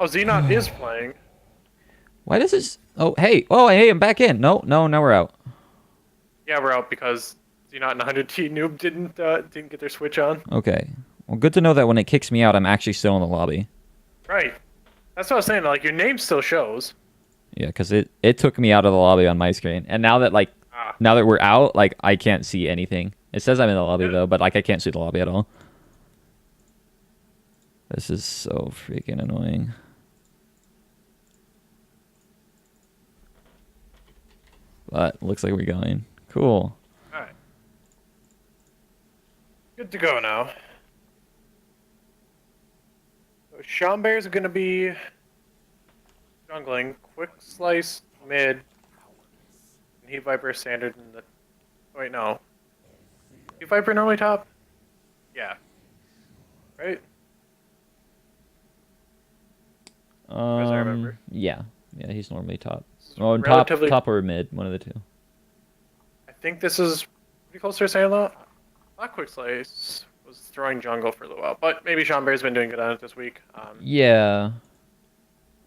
Oh, Xenon is playing. Why does this? Oh, hey. Oh, hey, I'm back in. No, no, now we're out. Yeah, we're out because Xenon and 100T Noob didn't get their switch on. Okay. Well, good to know that when it kicks me out, I'm actually still in the lobby. Right. That's what I was saying. Like your name still shows. Yeah, because it took me out of the lobby on my screen, and Ah. now that we're out, like I can't see anything. It says I'm in the lobby Good. though, but like I can't see the lobby at all. This is so freaking annoying. But looks like we're going. Cool. All right. Good to go now. So Sean Bears are gonna be jungling, quick slice mid, and Heat Viper standard in the. Wait, no. Heat Viper normally top. Yeah. Right. As I remember. Yeah, yeah, he's normally top. It's Oh, and relatively. top or mid, one of the two. I think this is pretty close to a Sandlot. Not quick slice was throwing jungle for a little while, but maybe Sean Bear's been doing good on it this week. Yeah,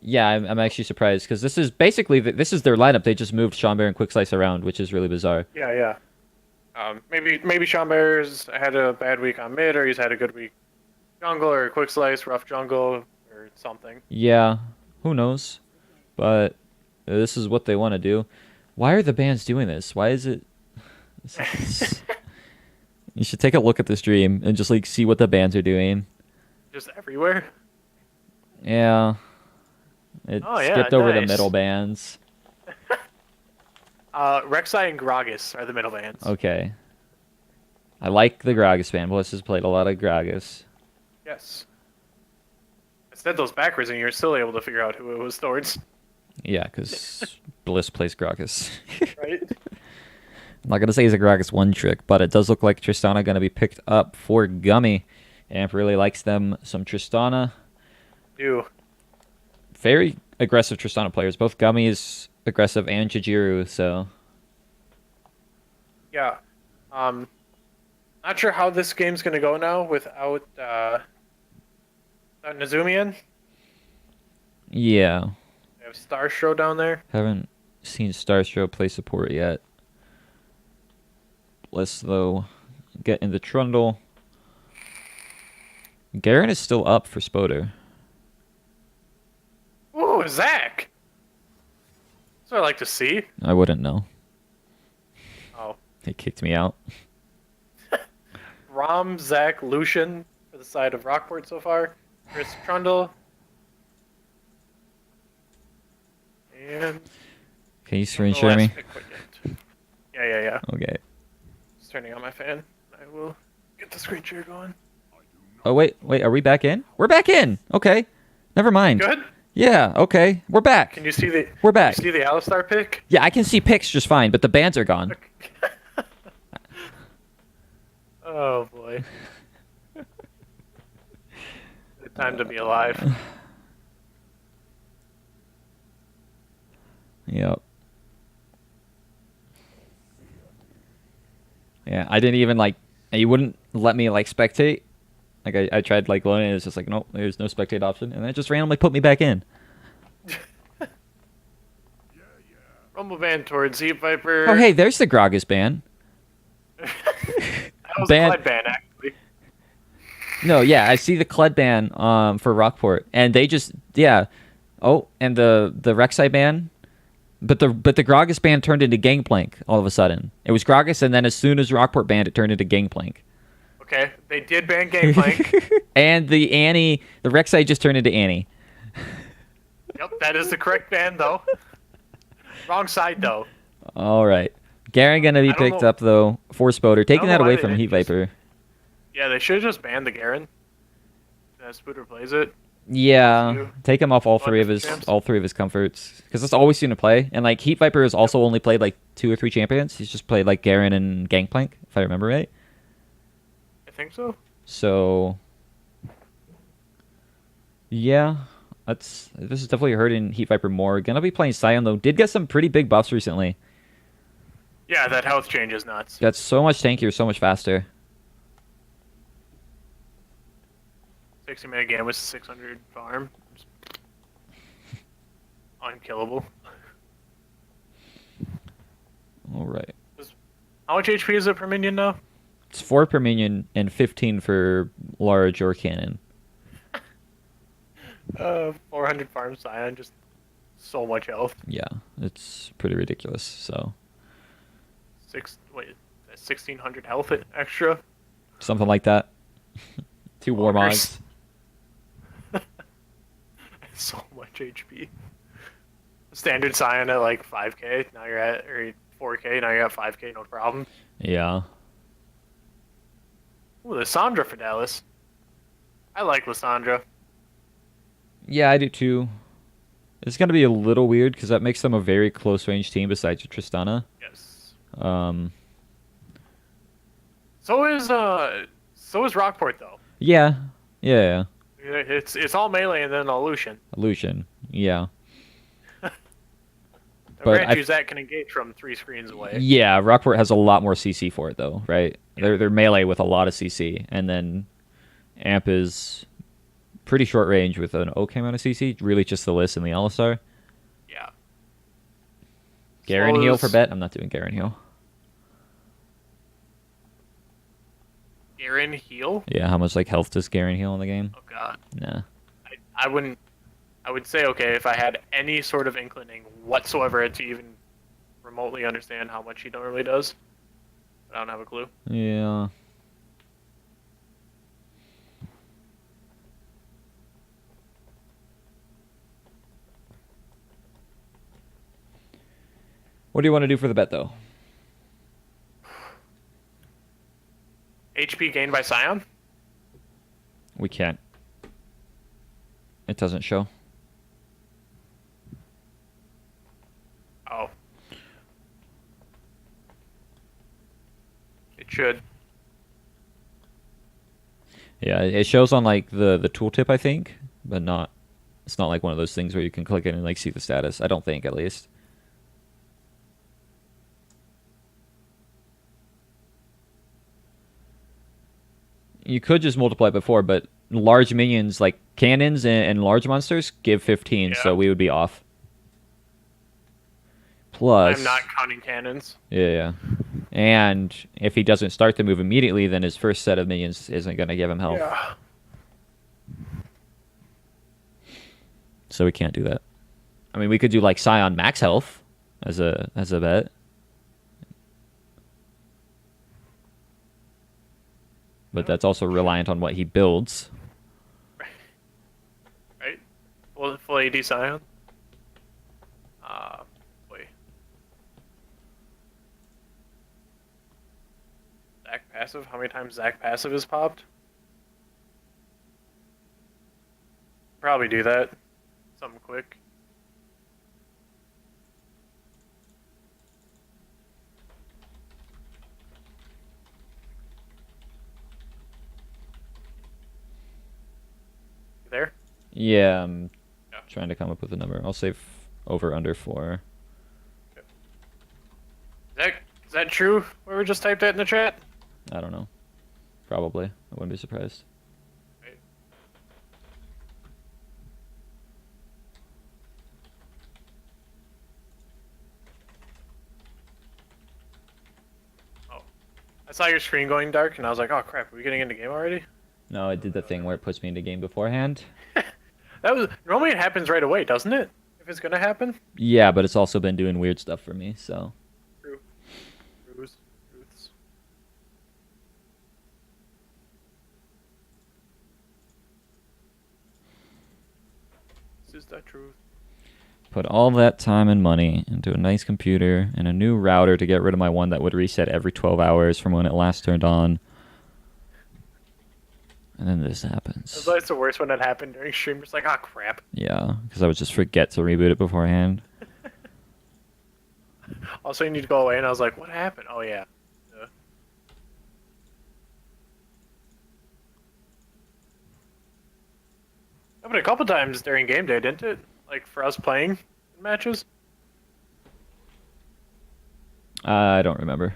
yeah, I'm actually surprised because this is basically this is their lineup. They just moved Sean Bear and Quick Slice around, which is really bizarre. Yeah, yeah. Maybe Sean Bear's had a bad week on mid, or he's had a good week jungle, or quick slice, rough jungle, or something. Yeah, who knows? But this is what they want to do. Why are the bands doing this? Why is it? You should take a look at the stream and just like see what the bands are doing. Just everywhere. Yeah, it Oh yeah, skipped over the nice. middle bands. Rek'Sai and Gragas are the middle bands. Okay, I like the Gragas band. Bliss has played a lot of Gragas. Yes. I said those backwards, and you're still able to figure out who it was towards. Yeah, because Bliss plays Gragas. Right? I'm not gonna say he's a Gragas one trick, but it does look like Tristana gonna be picked up for Gummy. Amp really likes them some Tristana. Do. Very aggressive Tristana players. Both Gummy is aggressive and Chijiru, so Yeah. Um, Not sure how this game's gonna go now without Nazumian. yeah. We have Starstro down there. Haven't seen Starstro play support yet. Let's though get in the trundle. Garen is still up for Spoder. Ooh, Zach. That's what I like to see. I wouldn't know. Oh, They kicked me out. Rom, Zach, Lucian for the side of Rockport so far. Chris Trundle. And Can you screen the share last me? pick quite yet. Yeah. Okay. Just turning on my fan. I will get the screen share going. Oh wait, are we back in? We're back in. Okay. Never mind. Good. Yeah, okay. We're back. Can you see the? We're back. Can you see the Alistar pick? Yeah, I can see pics just fine, but the bands are gone. Oh boy. Good time to be alive. Yep. Yeah, I didn't even like. You wouldn't let me like spectate. Like I tried like loading it. It's just like nope, there's no spectate option, and then it just randomly put me back in. Rumble van towards Heat Viper. Oh hey, there's the Gragas ban. That was Ban- a Clyde ban, actually. No, yeah, I see the Kled ban for Rockport, and they just yeah. Oh, and the Rek'Sai ban, but the Gragas ban turned into Gangplank all of a sudden. It was Gragas, and then as soon as Rockport banned, it turned into Gangplank. Okay, they did ban Gangplank. And the Rek'Sai just turned into Annie. Yep, that is the correct ban, though. Wrong side, though. All right, Garen gonna be I don't picked know- up though for Spoder, taking know that why away they from didn't Heat just- Viper. Yeah, they should have just banned the Garen. As Spooter plays it. Yeah, You- take him off all One three of different his champs? comforts because that's all we've seen him play. And like Heat Viper has also only played like 2 or 3 champions. He's just played like Garen and Gangplank, if I remember right. I think so. So yeah, this is definitely hurting Heat Viper more. Gonna be playing Sion though. Did get some pretty big buffs recently. Yeah, that health change is nuts. Got so much tankier, so much faster. 60-minute game with 600 farm. unkillable. All right. How much HP is it per minion now? It's 4 per minion and 15 for large or cannon. 400 farm Scion, just so much health. Yeah, it's pretty ridiculous. So 1600 health extra. something like that. 2 war Walkers. mods. So much HP. Standard Scion at like 5k. Now you're at or 4k. Now you're at 5k. No problem. Yeah. Ooh, Lissandra for Dallas. I like Lissandra. Yeah, I do too. It's gonna be a little weird because that makes them a very close range team besides your Tristana. Yes. Um. So is Rockport though. Yeah. Yeah. It's all melee and then Illusion. Illusion. Yeah. But But Zach can engage from 3 screens away. yeah, Rockport has a lot more CC for it though, right? They're melee with a lot of CC, and then AMP is pretty short range with an okay amount of CC. Really, just the list and the Alistar. Yeah. Garen heal for bet. I'm not doing Garen heal. Garen heal? Yeah, how much like health does Garen heal in the game? Oh god. Nah. I wouldn't. I would say okay if I had any sort of inclining whatsoever to even remotely understand how much he normally does. But I don't have a clue. Yeah. What do you want to do for the bet though? HP gained by Scion? We can't. It doesn't show. Oh. It should. Yeah, it shows on like the tooltip, I think, but not. It's not like one of those things where you can click it and like see the status. I don't think, at least. You could just multiply before, but large minions like cannons and large monsters give 15, Yeah. so we would be off. Plus, I'm not counting cannons. yeah. And if he doesn't start the move immediately, then his first set of minions isn't going to give him health. Yeah. So we can't do that. I mean, we could do like Scion max health as a bet. But that's also reliant on what he builds. Right? Full AD Scion. Wait. Zach passive? How many times Zach passive is popped? Probably do that. Something quick. You there? Yeah, I'm Yeah. trying to come up with a number. I'll say over under 4. Is that true? Whoever just typed that in the chat? I don't know. Probably. I wouldn't be surprised. Right. Oh. I saw your screen going dark and I was like, oh crap, are we getting into game already? No, it did the thing where it puts me into game beforehand. Normally it happens right away, doesn't it? If it's gonna happen? Yeah, but it's also been doing weird stuff for me, so. True. Truths. This is the truth. Put all that time and money into a nice computer and a new router to get rid of my one that would reset every 12 hours from when it last turned on. And then this happens. That's the worst when that happened during stream. It's like, oh crap. Yeah, because I would just forget to reboot it beforehand. Also, you need to go away, and I was like, what happened? Oh yeah. Happened a couple times during game day, didn't it? Like for us playing matches. I don't remember.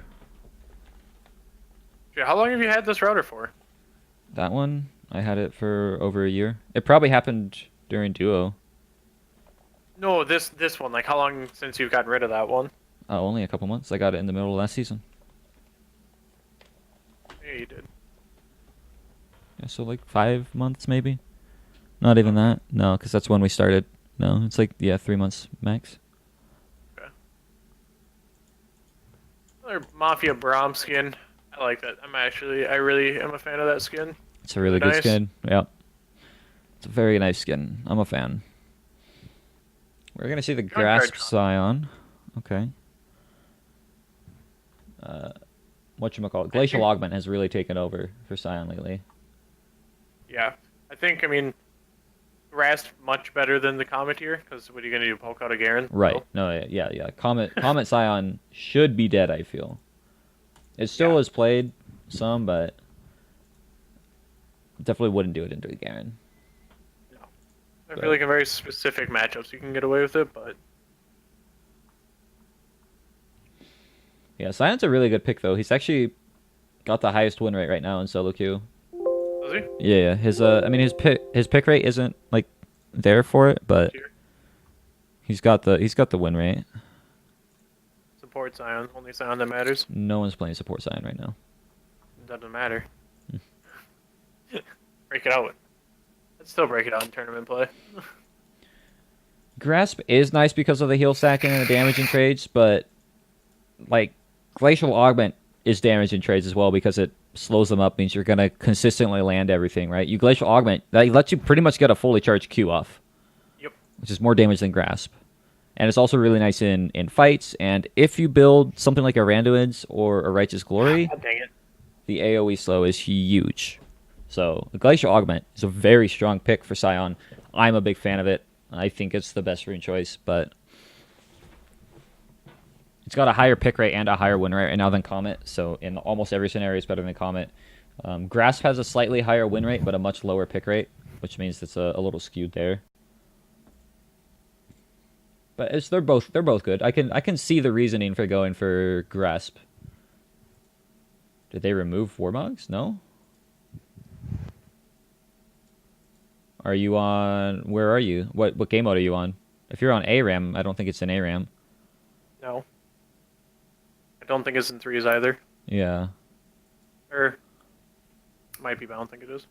Shit, how long have you had this router for? That one, I had it for over a year. It probably happened during Duo. No, this one. Like, how long since you've gotten rid of that one? Only a couple months. I got it in the middle of last season. Yeah, you did. Yeah, so like 5 months maybe. Not even Okay. that. No, because that's when we started. No, it's like yeah, 3 months max. Okay. Another Mafia Braum skin. I like that. I really am a fan of that skin. It's a Really really good nice. skin. Yep. It's a very nice skin. I'm a fan. We're gonna see the Junkyard Grasp Trunk. Scion. Okay. Uh, whatchamacallit? I Glacial think, Augment has really taken over for Scion lately. yeah. I mean, Rast much better than the Cometeer, because what are you going to do, poke out a Garen? Right. So, No, yeah. Comet Scion should be dead, I feel. It yeah. still is played some, but definitely wouldn't do it into a Garen. No. I feel But like in very specific matchups you can get away with it, but yeah, Scion's a really good pick though. He's actually got the highest win rate right now in solo queue. does he? Yeah. I mean his pick rate isn't like there for it, but Tier? he's got the win rate. Support Scion. Only Scion that matters. No one's playing support Scion right now. Doesn't matter. Break it out. Let's still break it out in tournament play. Grasp is nice because of the heal stacking and the damage in trades, but like Glacial Augment is damage in trades as well because it slows them up, means you're gonna consistently land everything, right? You Glacial Augment, that lets you pretty much get a fully charged Q off, Yep. which is more damage than Grasp. And it's also really nice in fights, and if you build something like a Randuin's or a Righteous Glory, God dang it. the AoE slow is huge. So the Glacial Augment is a very strong pick for Scion. I'm a big fan of it. I think it's the best rune choice, but it's got a higher pick rate and a higher win rate right now than Comet. So in almost every scenario, it's better than Comet. Grasp has a slightly higher win rate, but a much lower pick rate, which means it's a little skewed there. But they're both good. I can see the reasoning for going for Grasp. Did they remove Warmogs? No. Are you on? Where are you? What game mode are you on? If you're on ARAM, I don't think it's in ARAM. No. I don't think it's in threes either. Yeah. Or might be, but I don't think it is.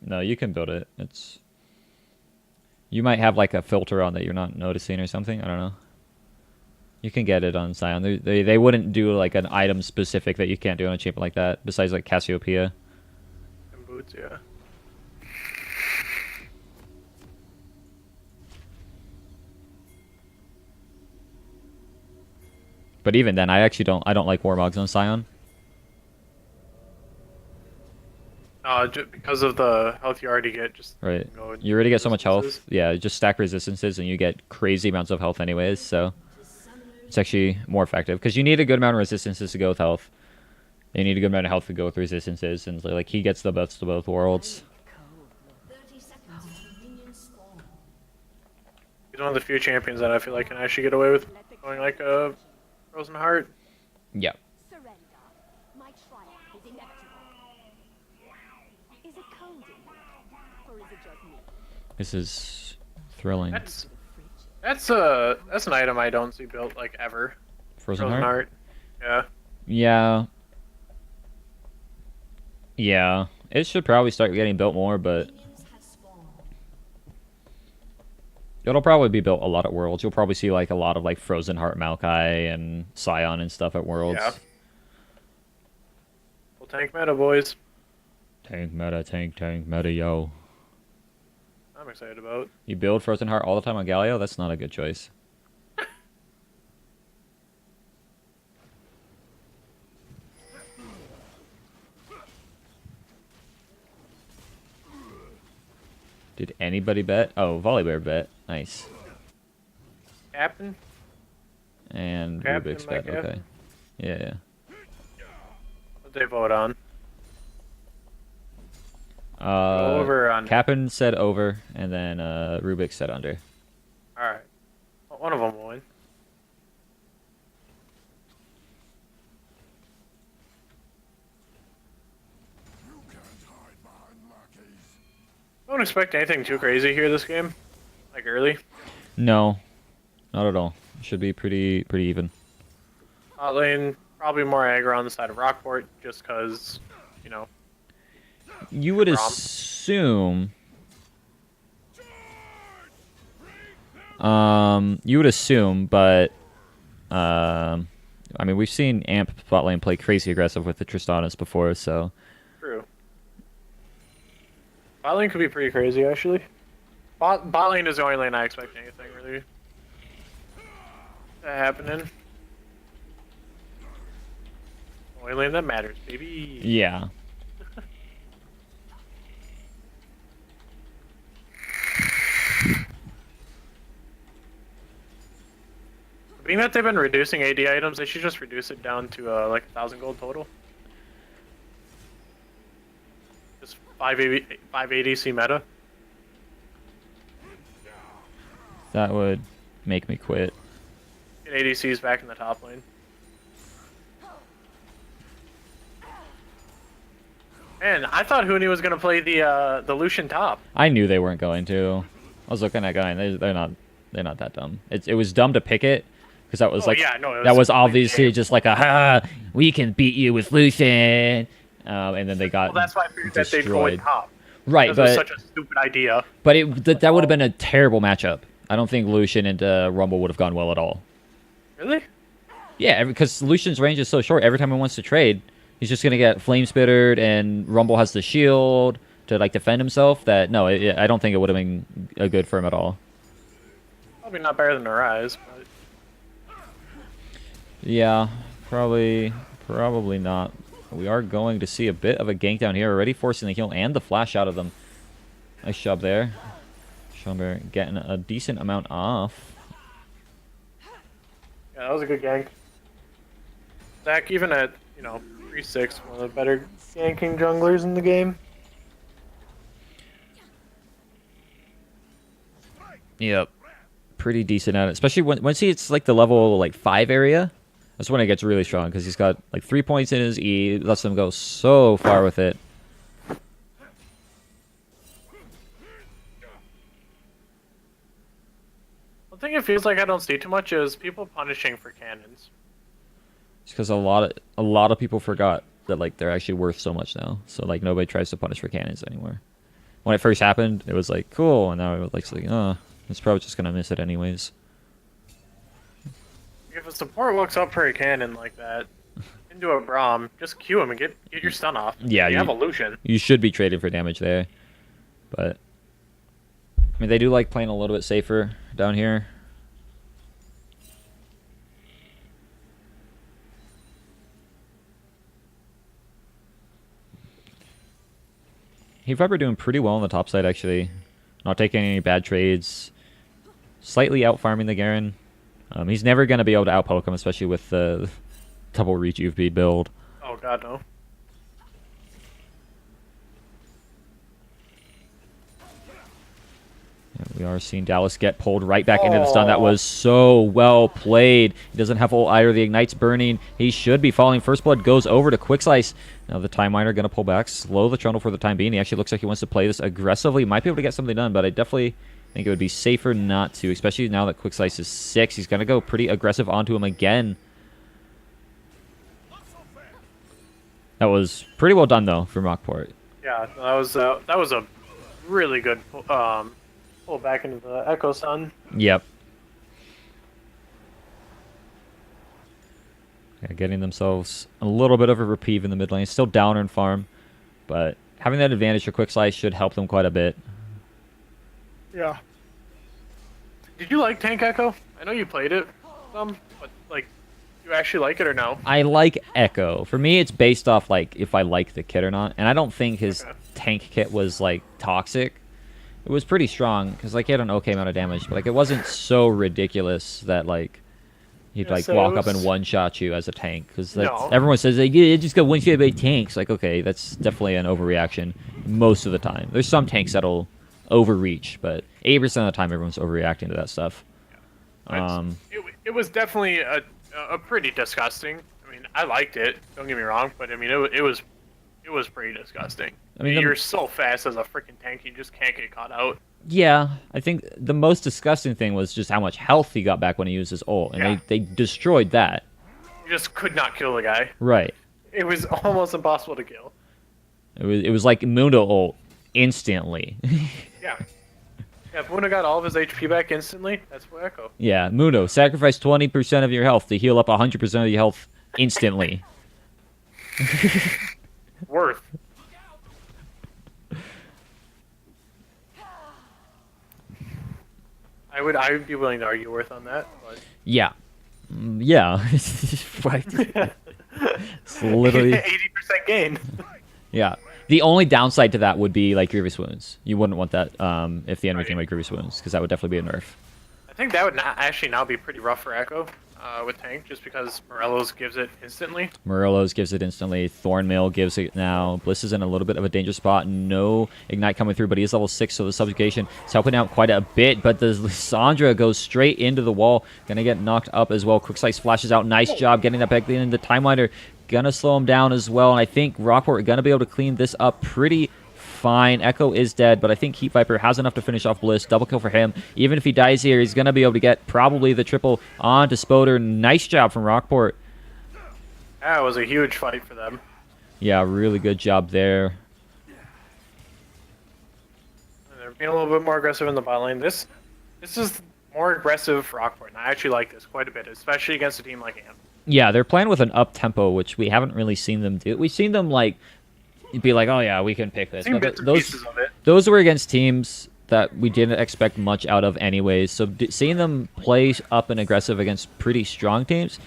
No, you can build it. It's you might have like a filter on that you're not noticing or something. I don't know. You can get it on Scion. They wouldn't do like an item specific that you can't do on a champion like that. Besides like Cassiopeia. And boots, yeah. But even then, I don't like Warmogs on Scion. Just because of the health you already get, just Right. go and You already get so much distances. health. Yeah, just stack resistances and you get crazy amounts of health anyways. So it's actually more effective because you need a good amount of resistances to go with health. You need a good amount of health to go with resistances, and like he gets the best of both worlds. He's one of the few champions that I feel like can actually get away with going like a Frozen Heart. Yeah. Surrender. My triumph is inevitable. Is it cold in here? Or is it just me? This is thrilling. That's an item I don't see built like ever. Frozen Frozen Heart? Heart. Yeah. Yeah. Yeah. It should probably start getting built more, but it'll probably be built a lot at Worlds. You'll probably see like a lot of like Frozen Heart Maokai and Scion and stuff at Worlds. Yeah. Well, tank meta, boys. Tank meta, yo. I'm excited about. You build Frozen Heart all the time on Galio? That's not a good choice. Did anybody bet? Oh, Volibear bet. Nice. Captain? And Captain, Rubik's my bet. captain. Okay. Yeah. What did they vote on? Over or under? Cap'n said over, and then Rubik said under. Alright. Well, one of them will win. don't expect anything too crazy here this game, like early. No, not at all. Should be pretty even. Lane, probably more aggro on the side of Rockport, just because, you know. You would Rom. assume. You would assume, but I mean, we've seen AMP bot lane play crazy aggressive with the Tristanas before, so. True. Bot lane could be pretty crazy, actually. Bot lane is the only lane I expect anything really to happen in. Only lane that matters, baby. Yeah. Being that they've been reducing AD items, they should just reduce it down to like 1,000 gold total. Just 5 ADC meta. That would make me quit. Get ADCs back in the top lane. Man, I thought Huni was gonna play the Lucian top. I knew they weren't going to. I was looking at that guy, and they're not that dumb. It was dumb to pick it because that was that was obviously just like we can beat you with Lucian, and then they got well, that's why I figured that they'd go in top. Right, but it was such a stupid idea. But that would have been a terrible matchup. I don't think Lucian and Rumble would have gone well at all. Really? Yeah, because Lucian's range is so short. Every time he wants to trade, he's just gonna get flame spittered, and Rumble has the shield to like defend himself. That no, I don't think it would have been good for him at all. Probably not better than Arise, but Yeah, probably not. We are going to see a bit of a gank down here, already forcing the heal and the flash out of them. Nice shove there. Schomburg getting a decent amount off. yeah, that was a good gank. Zach, even at 3-6, one of the better ganking junglers in the game. Yep. Pretty decent at it, especially once it's like the level like 5 area. That's when it gets really strong because he's got like 3 points in his E. Lets him go so far with it. One thing it feels like I don't see too much is people punishing for cannons. It's because a lot of people forgot that like they're actually worth so much now. So like nobody tries to punish for cannons anymore. When it first happened, it was like cool, and now it was like it's probably just gonna miss it anyways. If a support walks up for a cannon like that into a Braum, just Q him and get your stun off. Yeah, you have Illusion. You should be trading for damage there, but I mean they do like playing a little bit safer down here. Heat Viper doing pretty well on the top side actually, not taking any bad trades. Slightly out farming the Garen. He's never going to be able to outpoke him, especially with the double reach UV build. Oh god, no. Yeah, we are seeing Dallas get pulled right back into the stun. That was so well played. He doesn't have ult either. The Ignite's burning. He should be falling. First Blood goes over to Quick Slice. Now the Time Miner going to pull back, slow the trundle for the time being. He actually looks like he wants to play this aggressively. Might be able to get something done, but I definitely think it would be safer not to, especially now that Quick Slice is 6. He's going to go pretty aggressive onto him again. That was pretty well done, though, from Rockport. Yeah, that was a really good pull back into the Echo Sun. Yep. Yeah, getting themselves a little bit of a reprieve in the mid lane. Still downer in farm, but having that advantage for Quick Slice should help them quite a bit. Yeah. Did you like Tank Echo? I know you played it some, but like, you actually like it or no? I like Echo. For me, it's based off like if I like the kit or not, and I don't think his tank kit was like toxic. It was pretty strong because like he had an okay amount of damage, but like it wasn't so ridiculous that like he'd like walk up and one shot you as a tank. Because everyone says like yeah, just got one shot by tanks. Like okay, that's definitely an overreaction most of the time. There's some tanks that'll overreach, but 80% of the time everyone's overreacting to that stuff. It was definitely a pretty disgusting. I mean, I liked it. Don't get me wrong, but I mean it It was pretty disgusting. I mean, you're so fast as a freaking tank, you just can't get caught out. yeah, I think the most disgusting thing was just how much health he got back when he used his ult, and Yeah. they destroyed that. You just could not kill the guy. Right. It was almost impossible to kill. It was like Mundo ult instantly. Yeah. Yeah, if Muna got all of his HP back instantly, that's what Echo. Yeah, Mundo, sacrifice 20% of your health to heal up 100% of your health instantly. Worth. I would be willing to argue worth on that, but Yeah. Yeah. Right. It's literally 80% gain. yeah. The only downside to that would be like Grievous Wounds. You wouldn't want that if the enemy came like Grievous Wounds, because that would definitely be a nerf. I think that would actually now be pretty rough for Echo with tank, just because Morello's gives it instantly. Morello's gives it instantly. Thornmail gives it now. Bliss is in a little bit of a dangerous spot. No Ignite coming through, but he is level 6, so the subjugation is helping out quite a bit. But the Lissandra goes straight into the wall. Gonna get knocked up as well. Quick Slice flashes out. Nice job getting that back in. The Time Miner gonna slow him down as well. And I think Rockport gonna be able to clean this up pretty fine. Echo is dead, but I think Heat Viper has enough to finish off Bliss. Double kill for him. Even if he dies here, he's going to be able to get probably the triple onto Spoder. Nice job from Rockport. That was a huge fight for them. Yeah, really good job there. They're being a little bit more aggressive in the bot lane. This is more aggressive for Rockport, and I actually like this quite a bit, especially against a team like AMP. Yeah, they're playing with an up-tempo, which we haven't really seen them do. We've seen them, like, be like, oh yeah, we can pick this. Seen But bits and pieces of it. those were against teams that we didn't expect much out of anyways. So seeing them play up and aggressive against pretty strong teams,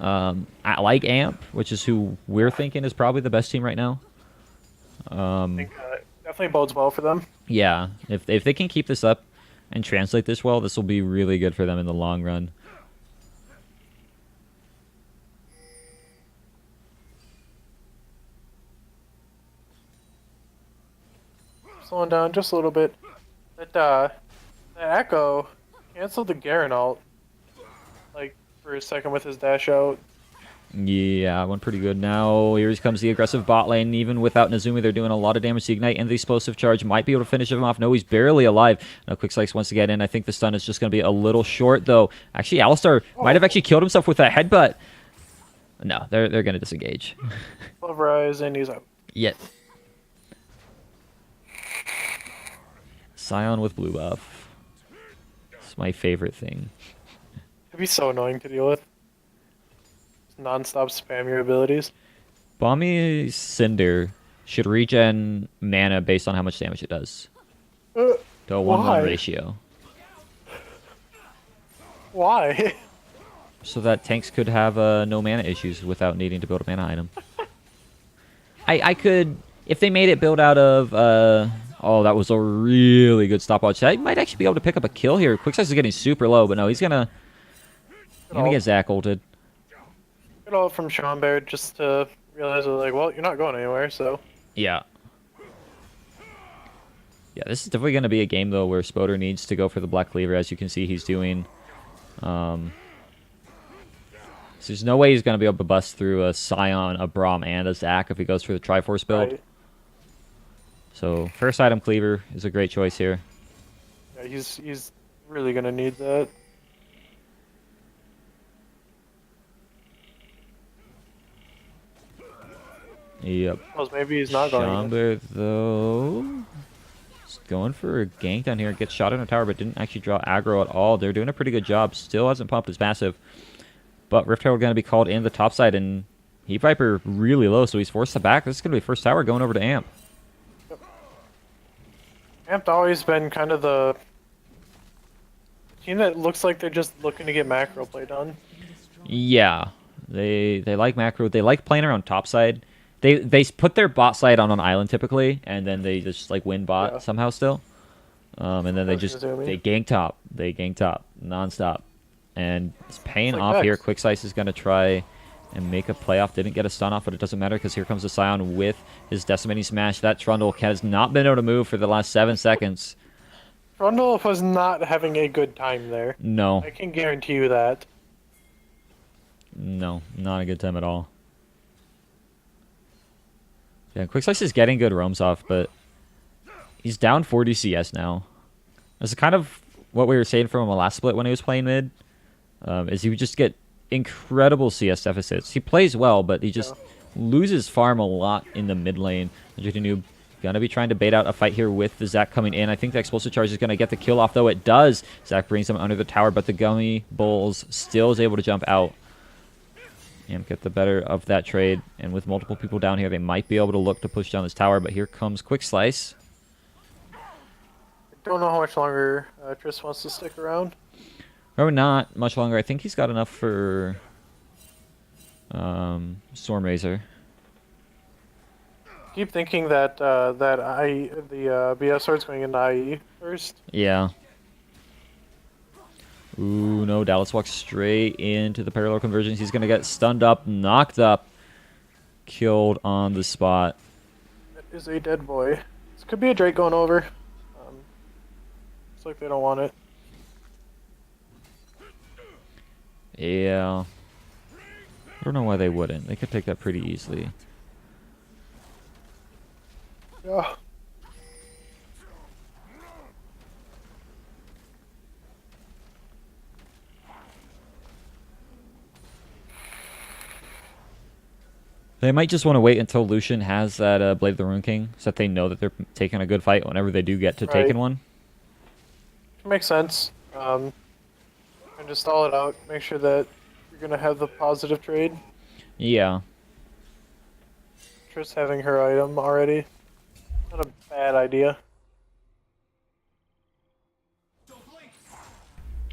like AMP, which is who we're thinking is probably the best team right now. I think definitely bodes well for them. Yeah, if they can keep this up and translate this well, this will be really good for them in the long run. Slowing down just a little bit. That Echo canceled the Garen ult, like, for a second with his dash out. Yeah, went pretty good. Now here comes the aggressive bot lane. Even without Nazumi, they're doing a lot of damage to Ignite, and the explosive charge might be able to finish him off. No, he's barely alive. Now Quick Slice wants to get in. I think the stun is just going to be a little short, though. Actually, Alistar might have actually killed himself with that headbutt. No, they're going to disengage. Pulverize, and he's out. Yet. Scion with blue buff. It's my favorite thing. It'd be so annoying to deal with. Just non-stop spam your abilities. Bomby Cinder should regen mana based on how much damage it does. Uh, To a 1-1 Why? ratio. Why? So that tanks could have no mana issues without needing to build a mana item. I could, if they made it build out of, oh, that was a really good stopwatch. I might actually be able to pick up a kill here. Quick Size is getting super low, but no, he's gonna get Zac ulted. Good ult from Schomberg just to realize, like, well, you're not going anywhere, so. Yeah. Yeah, this is definitely going to be a game, though, where Spoder needs to go for the Black Cleaver, as you can see he's doing. So there's no way he's going to be able to bust through a Scion, a Braum, and a Zac if he goes for the Triforce build. Right. So first item Cleaver is a great choice here. Yeah, he's really gonna need that. Yep. Well, maybe he's not going. Schomberg, though, is going for a gank down here. Gets shot in a tower, but didn't actually draw aggro at all. They're doing a pretty good job. Still hasn't pumped his passive. But Rift Herald going to be called in the top side, and Heat Viper really low, so he's forced to back. This is going to be first tower going over to AMP. Amp's always been kind of the team that looks like they're just looking to get macro play done. Yeah, they like macro. They like playing around top side. They put their bot side on an island typically, and then they just like win bot somehow still. And then they gank top. They gank top nonstop, and it's paying like off Vex. here. Quick Slice is gonna try and make a playoff. Didn't get a stun off, but it doesn't matter because here comes the Scion with his Decimating Smash. That Trundle has not been able to move for the last 7 seconds. Trundle was not having a good time there. No, I can guarantee you that. no, not a good time at all. Yeah, Quick Slice is getting good roams off, but he's down 40 CS now. That's kind of what we were saying from him last split when he was playing mid. Is he would just get incredible CS deficits. He plays well, but he just loses farm a lot in the mid lane. Noob gonna be trying to bait out a fight here with the Zac coming in. I think the explosive charge is gonna get the kill off, though it does. Zac brings him under the tower, but the Gummy Bulls still is able to jump out and get the better of that trade. And with multiple people down here, they might be able to look to push down this tower, but here comes Quick Slice. I don't know how much longer Tris wants to stick around. Probably not much longer. I think he's got enough for Stormrazor. Keep thinking that the BS sword's going into IE first. Yeah. Ooh, no. Dallas walks straight into the parallel conversions. He's going to get stunned up, knocked up, killed on the spot. That is a dead boy. This could be a Drake going over. Looks like they don't want it. Yeah. I don't know why they wouldn't. They could take that pretty easily. Yeah. They might just want to wait until Lucian has that Blade of the Rune King, so that they know that they're taking a good fight whenever they do get to taking one. Makes sense. And just stall it out. Make sure that you're gonna have the positive trade. Yeah. Tris having her item already. Not a bad idea.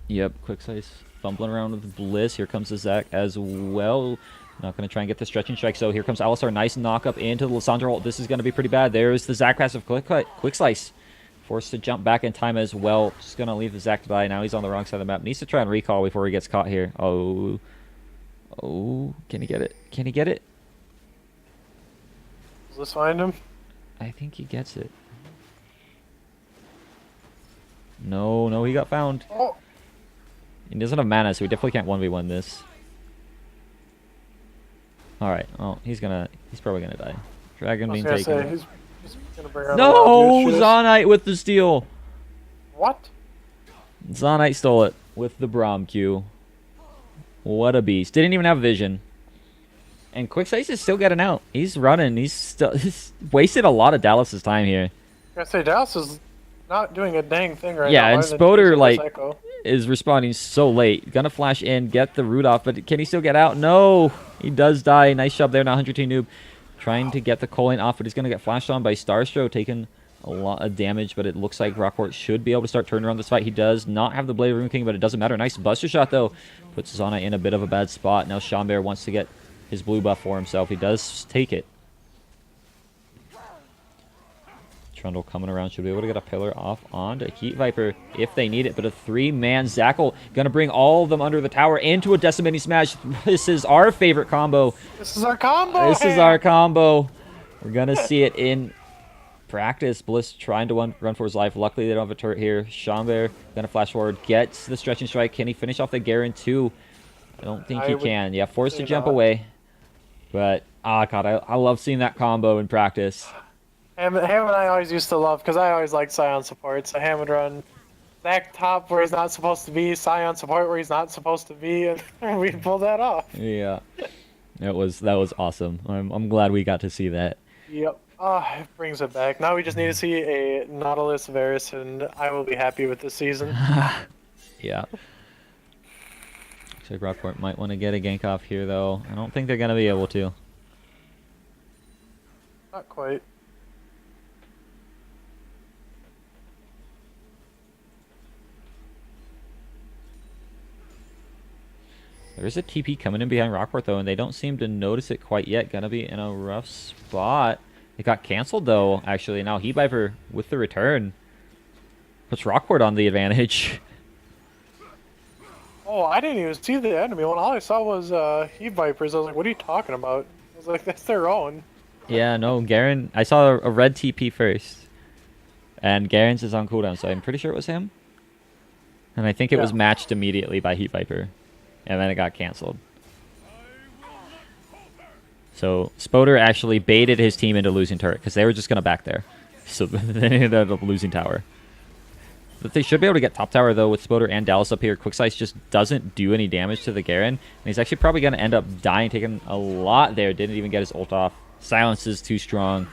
Yep, Quick Slice fumbling around with Bliss. Here comes the Zac as well. Not going to try and get the stretching strike. So here comes Alistar. Nice knock up into the Lissandra ult. This is going to be pretty bad. There's the Zac passive Quick Slice. Forced to jump back in time as well. Just going to leave the Zac to die. Now he's on the wrong side of the map. Needs to try and recall before he gets caught here. Oh. Oh. Can he get it? Can he get it? Does this find him? I think he gets it. No, no, he got found. Oh! He doesn't have mana, so he definitely can't 1v1 this. Alright, oh, he's probably gonna die. Dragon being taken. He's gonna bring out No! Zonite with the steal! What? Zonite stole it with the Braum Q. What a beast. Didn't even have vision. And Quick Slice is still getting out. He's running. He's wasted a lot of Dallas's time here. I gotta say, Dallas is not doing a dang thing right now. Yeah, and other than Spoder, using like, this Echo. is responding so late. Gonna flash in, get the root off, but can he still get out? No! He does die. Nice job there, now 100T Noob. Trying to get the Colin off, but he's gonna get flashed on by Starstro, taking a lot of damage, but it looks like Rockport should be able to start turning around this fight. He does not have the Blade of Rune King, but it doesn't matter. Nice Buster Shot, though. Puts Zana in a bit of a bad spot. Now Sean wants to get his blue buff for himself. He does take it. Trundle coming around. Should be able to get a pillar off onto Heat Viper if they need it. But a 3-man Zackle going to bring all of them under the tower into a decimating smash. This is our favorite combo. This is our combo! This is our combo. We're going to see it in practice. Bliss trying to run for his life. Luckily, they don't have a turret here. Schomberg going to flash forward. Gets the stretching strike. Can he finish off the Garen too? I don't think he can. Yeah, forced to jump away. But, oh god, I love seeing that combo in practice. Ham and I always used to love, because I always liked Scion support, so Ham would run Zac top where he's not supposed to be, Scion support where he's not supposed to be, and we pulled that off. Yeah, that was awesome. I'm glad we got to see that. Yep. It brings it back. Now we just need to see a Nautilus Varus, and I will be happy with this season. Yeah. Looks like Rockport might want to get a gank off here, though. I don't think they're going to be able to. Not quite. There's a TP coming in behind Rockport, though, and they don't seem to notice it quite yet. Gonna be in a rough spot. It got canceled, though, actually. Now Heat Viper with the return puts Rockport on the advantage. Oh, I didn't even see the enemy one. All I saw was Heat Vipers. I was like, what are you talking about? I was like, that's their own. Yeah, no, Garen. I saw a red TP first. And Garen's is on cooldown, so I'm pretty sure it was him. And I think it was matched immediately by Heat Viper. And then it got canceled. So Spoder actually baited his team into losing turret because they were just going to back there. So they ended up losing tower. But they should be able to get top tower, though, with Spoder and Dallas up here. Quickslice just doesn't do any damage to the Garen. And he's actually probably going to end up dying, taking a lot there. Didn't even get his ult off. Silence is too strong.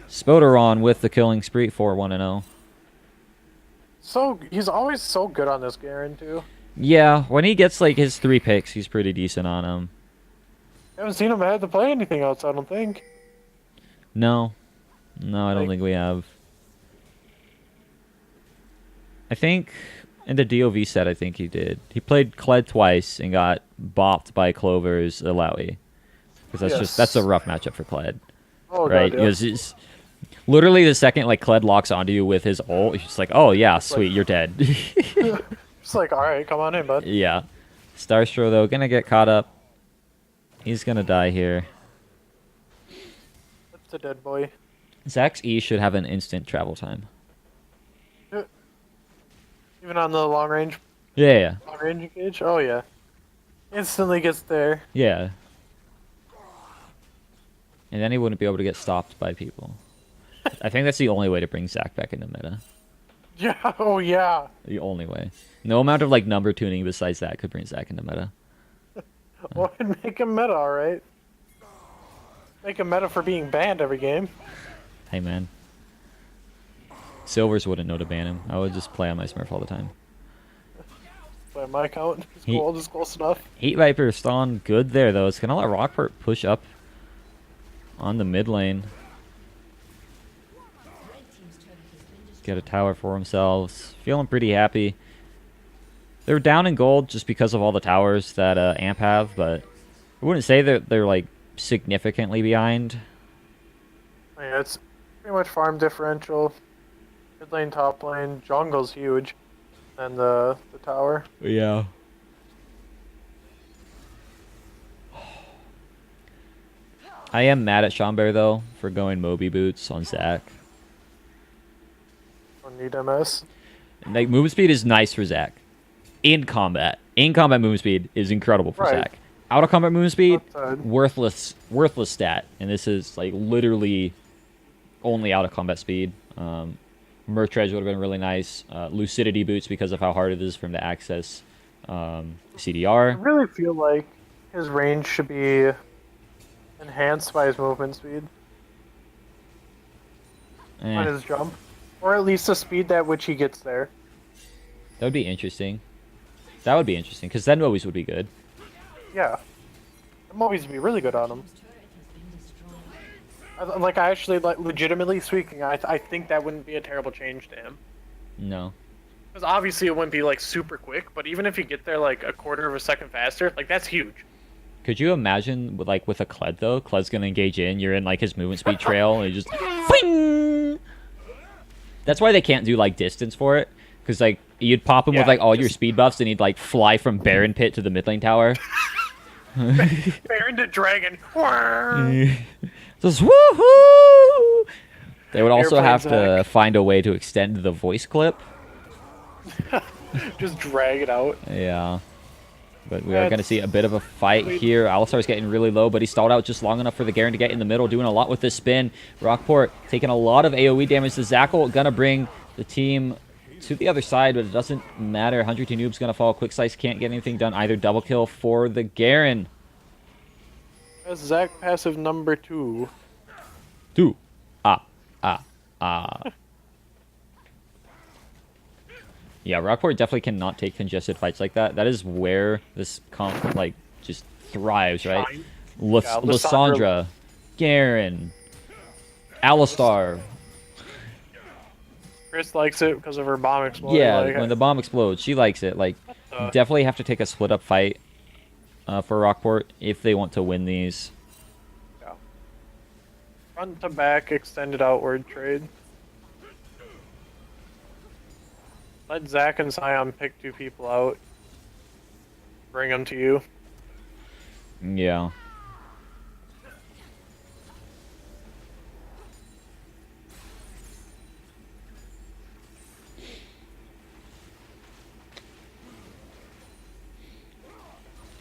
Spoder on with the killing spree for 1-0. So he's always so good on this Garen too. Yeah, when he gets like his 3 picks, he's pretty decent on him. I haven't seen him have to play anything else, I don't think. No. No, I don't think we have. I think in the DOV set, I think he did. He played Kled twice and got bopped by Clover's Alawi. Because that's a rough matchup for Kled. Oh, right? God, yeah. Because literally the second like Kled locks onto you with his ult, he's just like, oh yeah, sweet, you're dead. It's like, alright, come on in, bud. Yeah. Starstro, though, gonna get caught up. He's gonna die here. That's a dead boy. Zach's E should have an instant travel time. Even on the long range Yeah. long range engage? Oh yeah. Instantly gets there. Yeah. And then he wouldn't be able to get stopped by people. I think that's the only way to bring Zach back into meta. Yeah, oh yeah. The only way. No amount of like number tuning besides that could bring Zach into meta. Well, make him meta, alright. Make him meta for being banned every game. Hey man. Silvers wouldn't know to ban him. I would just play on my Smurf all the time. By my count, his He- gold is close enough. Heat Viper still on good there though. It's gonna let Rockport push up on the mid lane. Get a tower for themselves. Feeling pretty happy. They're down in gold just because of all the towers that AMP have, but I wouldn't say that they're like significantly behind. Yeah, it's pretty much farm differential. Mid lane, top lane, jungle's huge. And the tower. Yeah. I am mad at Schomberg though for going Moby boots on Zach. Don't need MS. Like movement speed is nice for Zach. In combat movement speed is incredible for Right. Zach. Out of combat movement speed, Outside. worthless stat. And this is like literally only out of combat speed. Merc Dredge would have been really nice. Lucidity boots because of how hard it is for him to access I CDR. really feel like his range should be enhanced by his movement speed on Eh, his jump. Or at least the speed at which he gets there. that would be interesting. That would be interesting because then Mobies would be good. Yeah. The movies would be really good on him. Like, I actually, like, legitimately speaking, I think that wouldn't be a terrible change to him. No. Because obviously it wouldn't be, like, super quick, but even if you get there, like, a quarter of a second faster, like, that's huge. Could you imagine with a Kled though? Kled's gonna engage in. You're in like his movement speed trail, and you just. Fling! That's why they can't do like distance for it, because like you'd pop him with Yeah, like all your just- speed buffs, and he'd like fly from Baron Pit to the mid lane tower. Baron to Dragon. Just woohoo! They would also Airplane have to Zach. find a way to extend the voice clip. Just drag it out. Yeah. But we are going to That's see a bit of a fight sweet. here. Alistar's getting really low, but he stalled out just long enough for the Garen to get in the middle, doing a lot with this spin. Rockport taking a lot of AoE damage to Zackle. Going to bring the team to the other side, but it doesn't matter. 100 Noob's going to fall. Quick Slice can't get anything done either. Double kill for the Garen. That's Zach passive number 2. Two. Yeah, Rockport definitely cannot take congested fights like that. That is where this comp, like, just thrives, right? Shine. Lysandra, Lysandra. Garen, Alistar. Chris likes it because of her bomb explosion. Yeah, like, when the bomb explodes, she likes it. Like, Uh. definitely have to take a split up fight for Rockport if they want to win these. front to back extended outward trade. Let Zach and Sion pick 2 people out. Bring them to you. Yeah.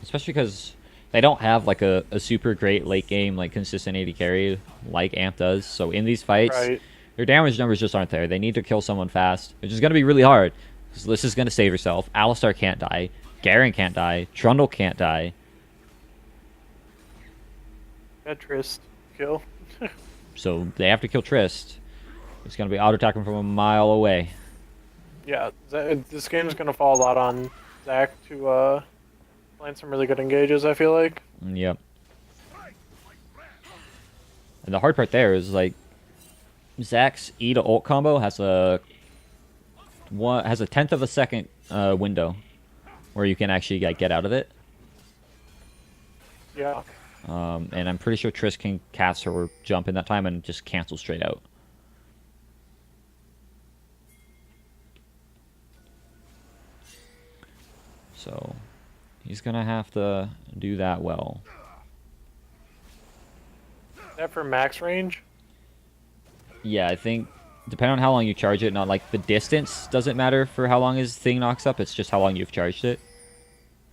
Especially because They don't have like a super great late game like consistent AD carry like AMP does. So in these fights, Right. their damage numbers just aren't there. They need to kill someone fast, which is going to be really hard. So this is going to save herself. Alistar can't die. Garen can't die. Trundle can't die. Got Trist. Kill. So they have to kill Trist. It's going to be auto-attacking from a mile away. Yeah, this game's gonna fall a lot on Zach to land some really good engages, I feel like. Yep. And the hard part there is like Zach's E to ult combo has a 1/10 of a second window where you can actually like, get out of it. Yeah. And I'm pretty sure Triss can cast her jump in that time and just cancel straight out. So he's gonna have to do that well. Is that for max range? Yeah, I think depending on how long you charge it, not like the distance doesn't matter for how long his thing knocks up. It's just how long you've charged it.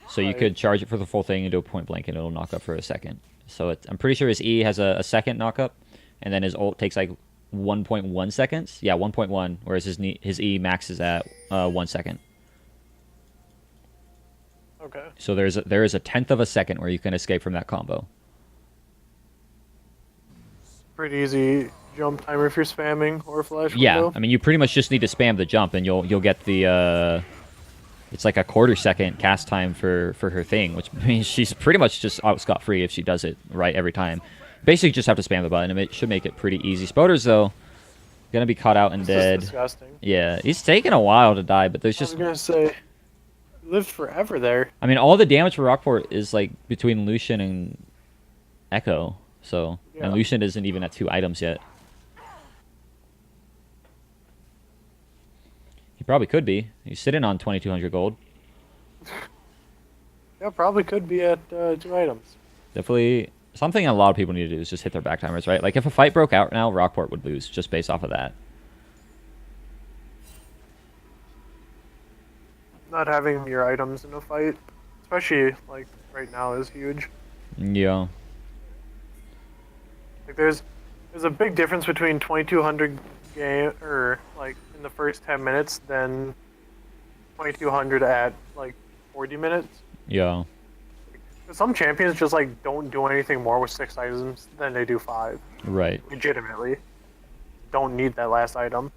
So you Right. could charge it for the full thing and do a point blank, and it'll knock up for a second. So I'm pretty sure his E has a second knock up, and then his ult takes like 1.1 seconds. Yeah, 1.1, whereas his E maxes at 1 second. Okay. So there is a 1/10 of a second where you can escape from that combo. Pretty easy jump timer if you're spamming or flash Yeah, window. I mean you pretty much just need to spam the jump, and you'll get the it's like a 1/4 second cast time for her thing, which means she's pretty much just out scot free if she does it right every time. Basically, just have to spam the button, and it should make it pretty easy. Spoders though, gonna be caught out and This is dead. disgusting. Yeah, he's taking a while to die, but there's I was just gonna say, he lived forever there. I mean all the damage for Rockport is like between Lucian and Echo, so Yeah. and Lucian isn't even at 2 items yet. He probably could be. He's sitting on 2,200 gold. Yeah, probably could be at 2 items. Definitely something a lot of people need to do is just hit their back timers, right? Like if a fight broke out now, Rockport would lose just based off of that. Not having your items in a fight, especially like right now, is huge. Yeah. Like there's a big difference between 2200 game or like in the first 10 minutes than 2200 at like 40 minutes. Yeah. Some champions just like don't do anything more with 6 items than they do 5. Right. Legitimately, don't need that last item.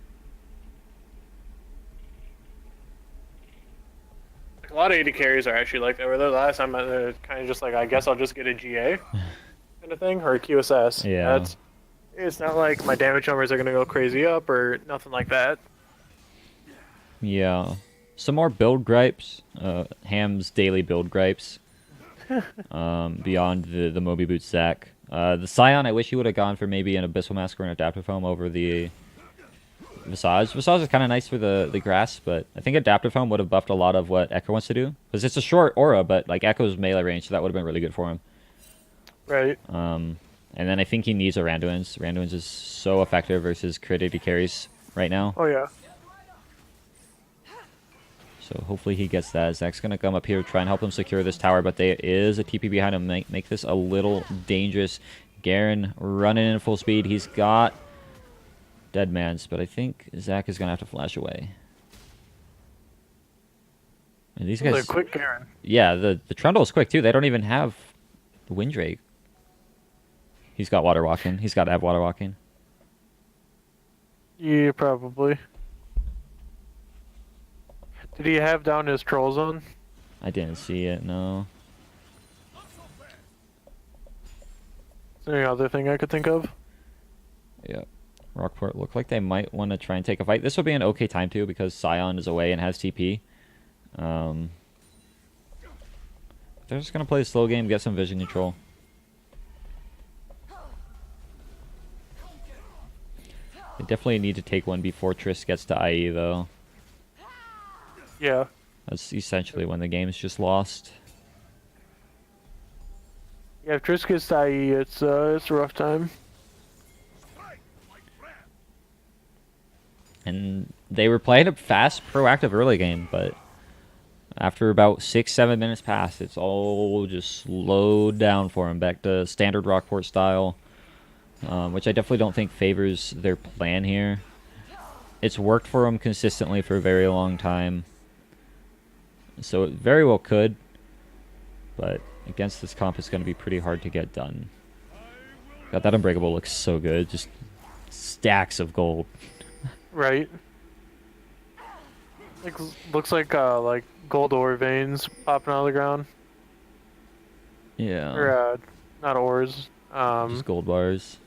Like, a lot of AD carries are actually like that. Where the last time they're kind of just like, I guess I'll just get a GA kind of thing or a QSS. Yeah. It's not like my damage numbers are gonna go crazy up or nothing like that. Yeah. Some more build gripes. Ham's daily build gripes. Beyond the Moby Boots Zach. The Scion, I wish he would have gone for maybe an Abyssal Mask or an Adaptive Foam over the Visage. Visage is kind of nice for the grass, but I think Adaptive Foam would have buffed a lot of what Echo wants to do. Because it's a short aura, but like Echo's melee range, so that would have been really good for him. Right. And then I think he needs a Randuin's. Randuin's is so effective versus crit AD carries right now. Oh yeah. So hopefully he gets that. Zach's going to come up here, try and help him secure this tower, but there is a TP behind him, make this a little dangerous. Garen running in full speed. He's got Deadman's, but I think Zach is going to have to flash away. And these guys... Like quick Garen. Yeah, the Trundle is quick too. They don't even have the Windrake. He's got Water Walking. He's got to have Water Walking. Yeah, probably. Did he have down his troll zone? I didn't see it, no. Is there any other thing I could think of? Yeah. Rockport look like they might want to try and take a fight. This will be an okay time too because Scion is away and has TP. They're just going to play a slow game, get some vision control. They definitely need to take one before Triss gets to IE though. Yeah. That's essentially when the game's just lost. Yeah, if Triss gets to IE, it's a rough time. And they were playing a fast, proactive early game, but After about 6-7 minutes pass, it's all just slowed down for him, back to standard Rockport style, which I definitely don't think favors their plan here. It's worked for him consistently for a very long time, so it very well could, but against this comp, it's going to be pretty hard to get done. God, that Unbreakable looks so good, just stacks of gold. Right. Like, looks like gold ore veins popping out of the ground. Yeah, Or not ores. just gold bars.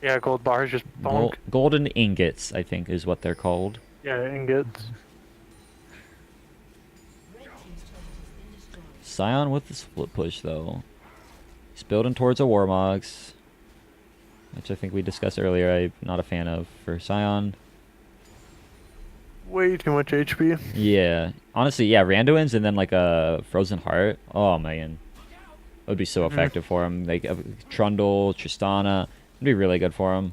Yeah, gold bars just bonk. Golden ingots, I think, is what they're called. Yeah, ingots. Scion with the split push, though. He's building towards a Warmogs, which I think we discussed earlier. I'm not a fan of for Scion. Way too much HP. Yeah, honestly, yeah, Randuin's and then like a Frozen Heart. Oh man, it would be so effective for him. Like Trundle, Tristana, it'd be really good for him.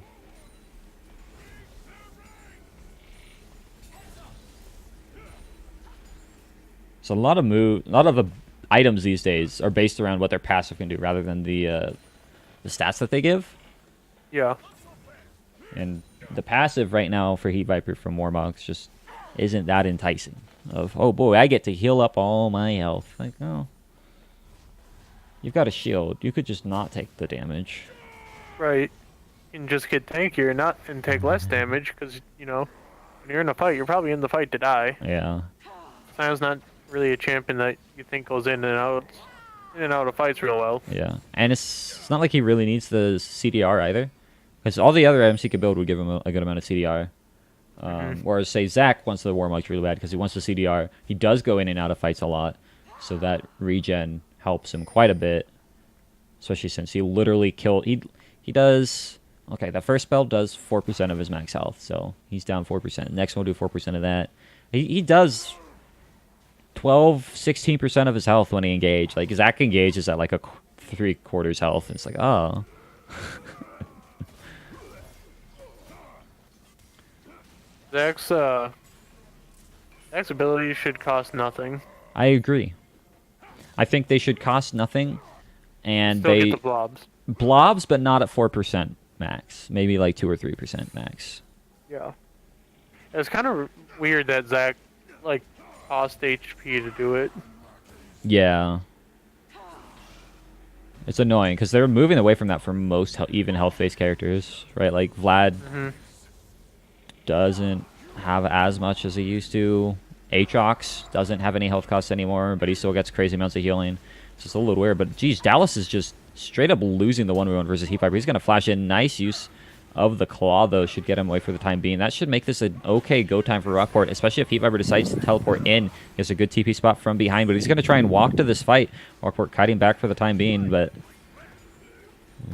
So a lot of the items these days are based around what their passive can do, rather than the stats that they give. Yeah. And the passive right now for Heat Viper from Warmogs just isn't that enticing. Of, oh boy, I get to heal up all my health. Like, oh. You've got a shield. You could just not take the damage. Right. You can just get tankier and take less damage, because, you know, when you're in a fight, you're probably in the fight to die. Yeah. Sion's not really a champion that you think goes in and out of fights real well. Yeah. And it's not like he really needs the CDR either. Because all the other items he could build would give him a good amount of CDR. Whereas, say, Zac wants the Warmogs really bad because he wants the CDR. He does go in and out of fights a lot. So that regen helps him quite a bit. Especially since he literally killed... He does... Okay, the first spell does 4% of his max health. So he's down 4%. Next one will do 4% of that. He does 12, 16% of his health when he engages. Like, Zac engages at like a 3/4 health. And it's like, oh... Zac's ability should cost nothing. I agree. I think they should cost nothing, and Still they get the blobs. but not at 4% max. Maybe like 2 or 3% max. Yeah. It's kind of weird that Zac like cost HP to do it. Yeah. It's annoying because they're moving away from that for most even health-based characters, right? Like Vlad doesn't have as much as he used to. Aatrox doesn't have any health costs anymore, but he still gets crazy amounts of healing. It's just a little weird, but geez, Dallas is just straight up losing the 1v1 versus Heat Viper. He's going to flash in. Nice use of the Claw, though, should get him away for the time being. That should make this an okay go time for Rockport, especially if Heat Viper decides to teleport in. He has a good TP spot from behind, but he's going to try and walk to this fight. Rockport kiting back for the time being, but...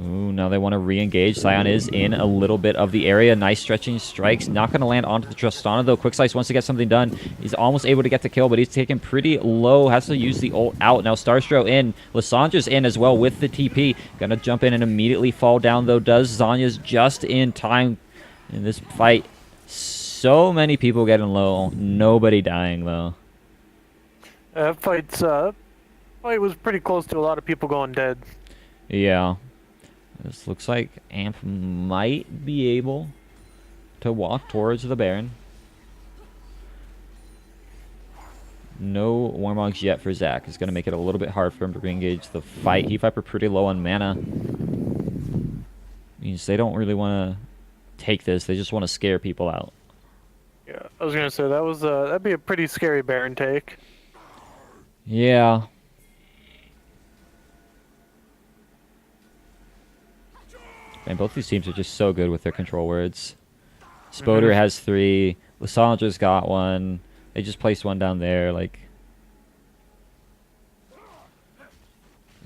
Ooh, now they want to re-engage. Scion is in a little bit of the area. Nice stretching strikes. Not going to land onto the Tristana, though. Quick Slice wants to get something done. He's almost able to get the kill, but he's taken pretty low. Has to use the ult out. Now Starstro in. Lissandra's in as well with the TP. Going to jump in and immediately fall down, though. Does Zanya's just in time in this fight. So many people getting low. Nobody dying, though. Fight was pretty close to a lot of people going dead. Yeah. This looks like AMP might be able to walk towards the Baron. No Warmogs yet for Zac. It's going to make it a little bit hard for him to re-engage the fight. Heat Viper pretty low on mana. Means they don't really want to take this. They just want to scare people out. Yeah, I was going to say that'd be a pretty scary Baron take. Yeah. And both these teams are just so good with their control words. Spoder has 3. Lissandra's got 1. They just placed 1 down there. Like,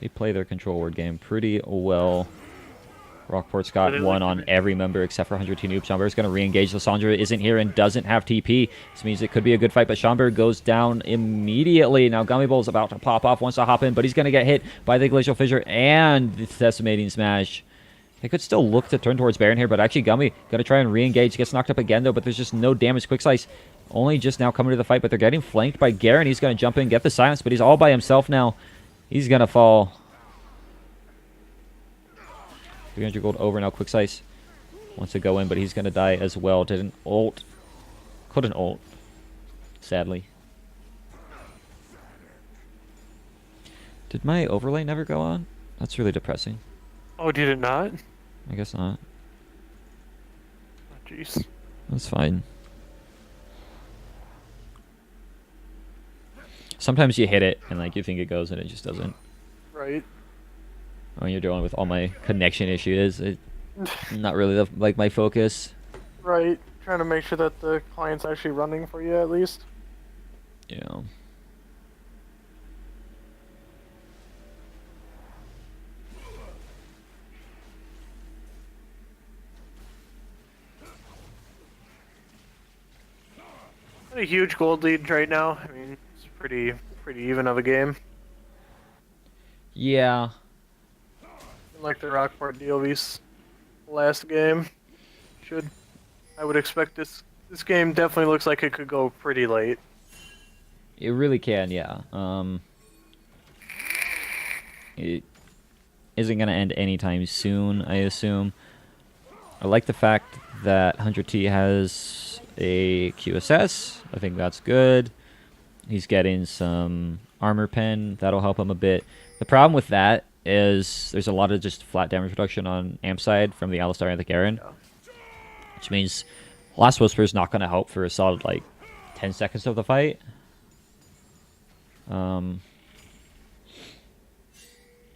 they play their control word game pretty well. Rockport's got 1 on every member except for 100 Noob. Schomburg's going to re-engage. Lissandra isn't here and doesn't have TP. This means it could be a good fight, but Schomburg goes down immediately. Now Gummy Bull's about to pop off, wants to hop in, but he's going to get hit by the Glacial Fissure and the Decimating Smash. They could still look to turn towards Baron here, but actually Gummy going to try and re-engage. Gets knocked up again, though, but there's just no damage. Quick Slice only just now coming to the fight, but they're getting flanked by Garen. He's going to jump in, get the silence, but he's all by himself now. He's going to fall. 300 gold over now. Quick Size wants to go in, but he's going to die as well. Didn't ult. Couldn't ult, sadly. Did my overlay never go on? That's really depressing. Oh, did it not? I guess not. Oh, jeez. That's fine. Sometimes you hit it and like you think it goes and it just doesn't. Right. When you're dealing with all my connection issues, not really like my focus. Right. Trying to make sure that the client's actually running for you at least. You know. Not a huge gold lead right now. I mean, it's pretty even of a game. Yeah. Like the Rockport DLV's last game. I would expect this game definitely looks like it could go pretty late. It really can, yeah. It isn't going to end anytime soon, I assume. I like the fact that 100T has a QSS. I think that's good. He's getting some armor pen. That'll help him a bit. The problem with that is there's a lot of just flat damage reduction on AMP side from the Alistar and the Garen. Which means Last Whisper is not going to help for a solid, like, 10 seconds of the fight.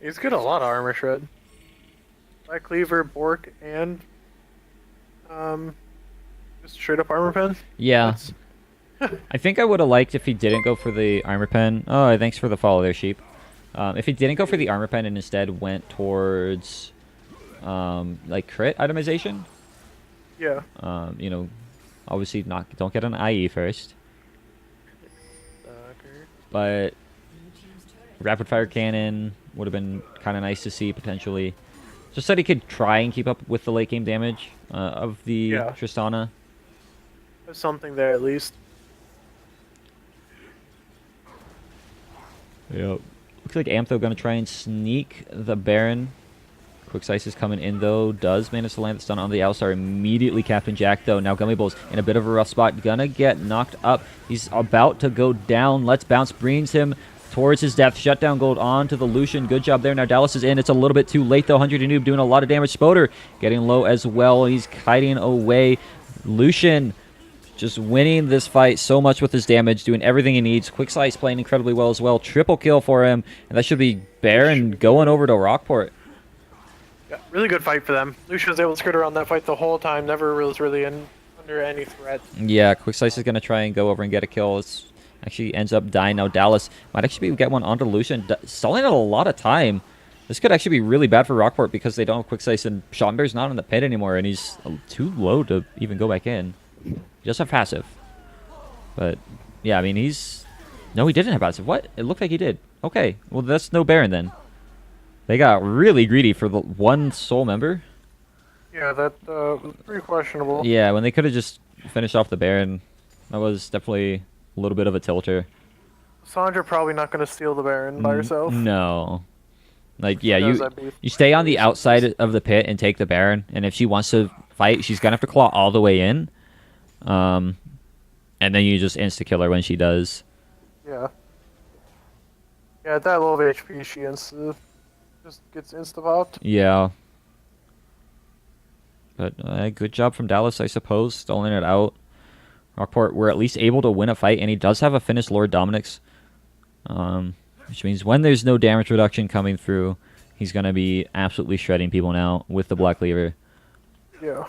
He's got a lot of armor shred. Black Cleaver, Bork, and just straight up armor pen. Yeah. I think I would have liked if he didn't go for the armor pen. Oh, thanks for the follow there, Sheep. If he didn't go for the armor pen and instead went towards like crit itemization. Yeah. You know, obviously don't get an IE first. But rapid fire cannon would have been kind of nice to see potentially. Just that he could try and keep up with the late game damage of the Tristana. There's something there at least. Yep. Looks like Amtho gonna try and sneak the Baron. Quick Size is coming in though. Does manage to land the stun on the Alistar. Immediately Captain Jack though. Now Gummy Bowl's in a bit of a rough spot. Gonna get knocked up. He's about to go down. Let's Bounce brings him towards his death. Shutdown gold onto the Lucian. Good job there. Now Dallas is in. It's a little bit too late though. 100 Noob doing a lot of damage. Spoder getting low as well. He's kiting away. Lucian just winning this fight so much with his damage, doing everything he needs. Quick Size playing incredibly well as well. Triple kill for him. And that should be Baron going over to Rockport. Yeah, really good fight for them. Lucian was able to skirt around that fight the whole time. Never was really under any threat. Yeah, Quick Size is going to try and go over and get a kill. It's actually ends up dying. Now Dallas might actually get one onto Lucian. Stalling out a lot of time. This could actually be really bad for Rockport because they don't have Quick Size and Schomberg's not in the pit anymore and he's too low to even go back in. He does have passive. But, yeah, I mean, he's... No, he didn't have passive. What? It looked like he did. Okay, well, that's no Baron then. They got really greedy for the one soul member. Yeah, that was pretty questionable. Yeah, when they could have just finished off the Baron, that was definitely a little bit of a tilter. Sandra probably not going to steal the Baron by herself. No. Like, yeah, you stay on the outside of the pit and take the Baron, and if she wants to fight, she's going to have to claw all the way in. And then you just insta-kill her when she does. Yeah. Yeah, at that low of HP, she just gets insta-popped. Yeah. But good job from Dallas, I suppose, stalling it out. Rockport were at least able to win a fight, and he does have a finished Lord Dominic's. Which means when there's no damage reduction coming through, he's going to be absolutely shredding people now with the Black Cleaver. Yeah.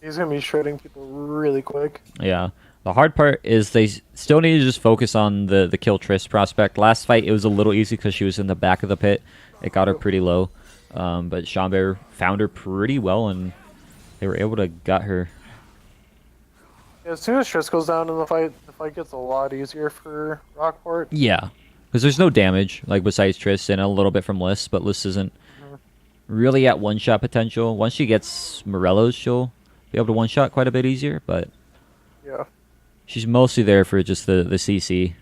He's going to be shredding people really quick. Yeah. The hard part is they still need to just focus on the kill Triss prospect. Last fight, it was a little easy because she was in the back of the pit. It got her pretty low. But Schomberg found her pretty well, and they were able to gut her. Yeah, as soon as Triss goes down in the fight gets a lot easier for Rockport. Yeah. Because there's no damage, like besides Triss and a little bit from Liss, but Liss isn't really at one-shot potential. Once she gets Morello's, she'll be able to one-shot quite a bit easier, but Yeah. She's mostly there for just the CC.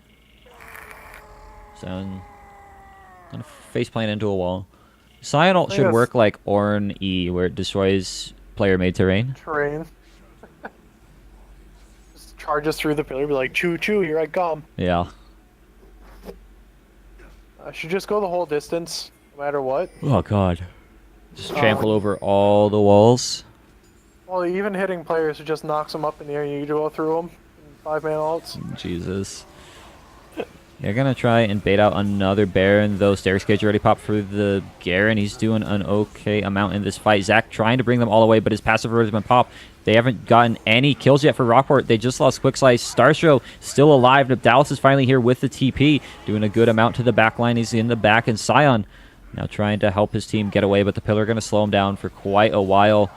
So, kind of face plant into a wall. Scion ult should Yes. work like Ornn E, where it destroys player-made terrain. Terrain. Just charges through the pillar, be like, choo choo, here I come. Yeah. I should just go the whole distance, no matter what. Oh god. Just trample over all the walls. Well, even hitting players, it just knocks them up in the air and you go through them. 5-man ults. Jesus. They're gonna try and bait out another Baron, though Stair's Cage already popped for the Garen. He's doing an okay amount in this fight. Zach trying to bring them all away, but his passive has been popped. They haven't gotten any kills yet for Rockport. They just lost Quick Slice. Starstro still alive. Dallas is finally here with the TP, doing a good amount to the back line. He's in the back, and Scion now trying to help his team get away, but the Pillar going to slow him down for quite a while.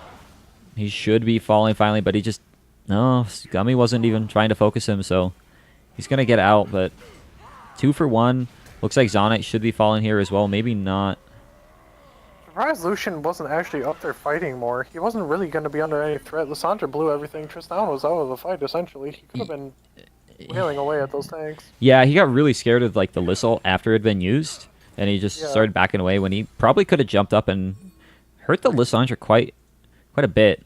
He should be falling finally, but he just... No, Gummy wasn't even trying to focus him, so he's going to get out, but 2 for 1. Looks like Zonite should be falling here as well. Maybe not. Surprised Lucian wasn't actually up there fighting more. He wasn't really going to be under any threat. Lissandra blew everything. Tristan was out of the fight, essentially. He could have been wailing away at those tanks. Yeah, he got really scared of like the Lissol after it had been used, and he just started backing away when he probably could have jumped up and hurt the Lissandra quite a bit.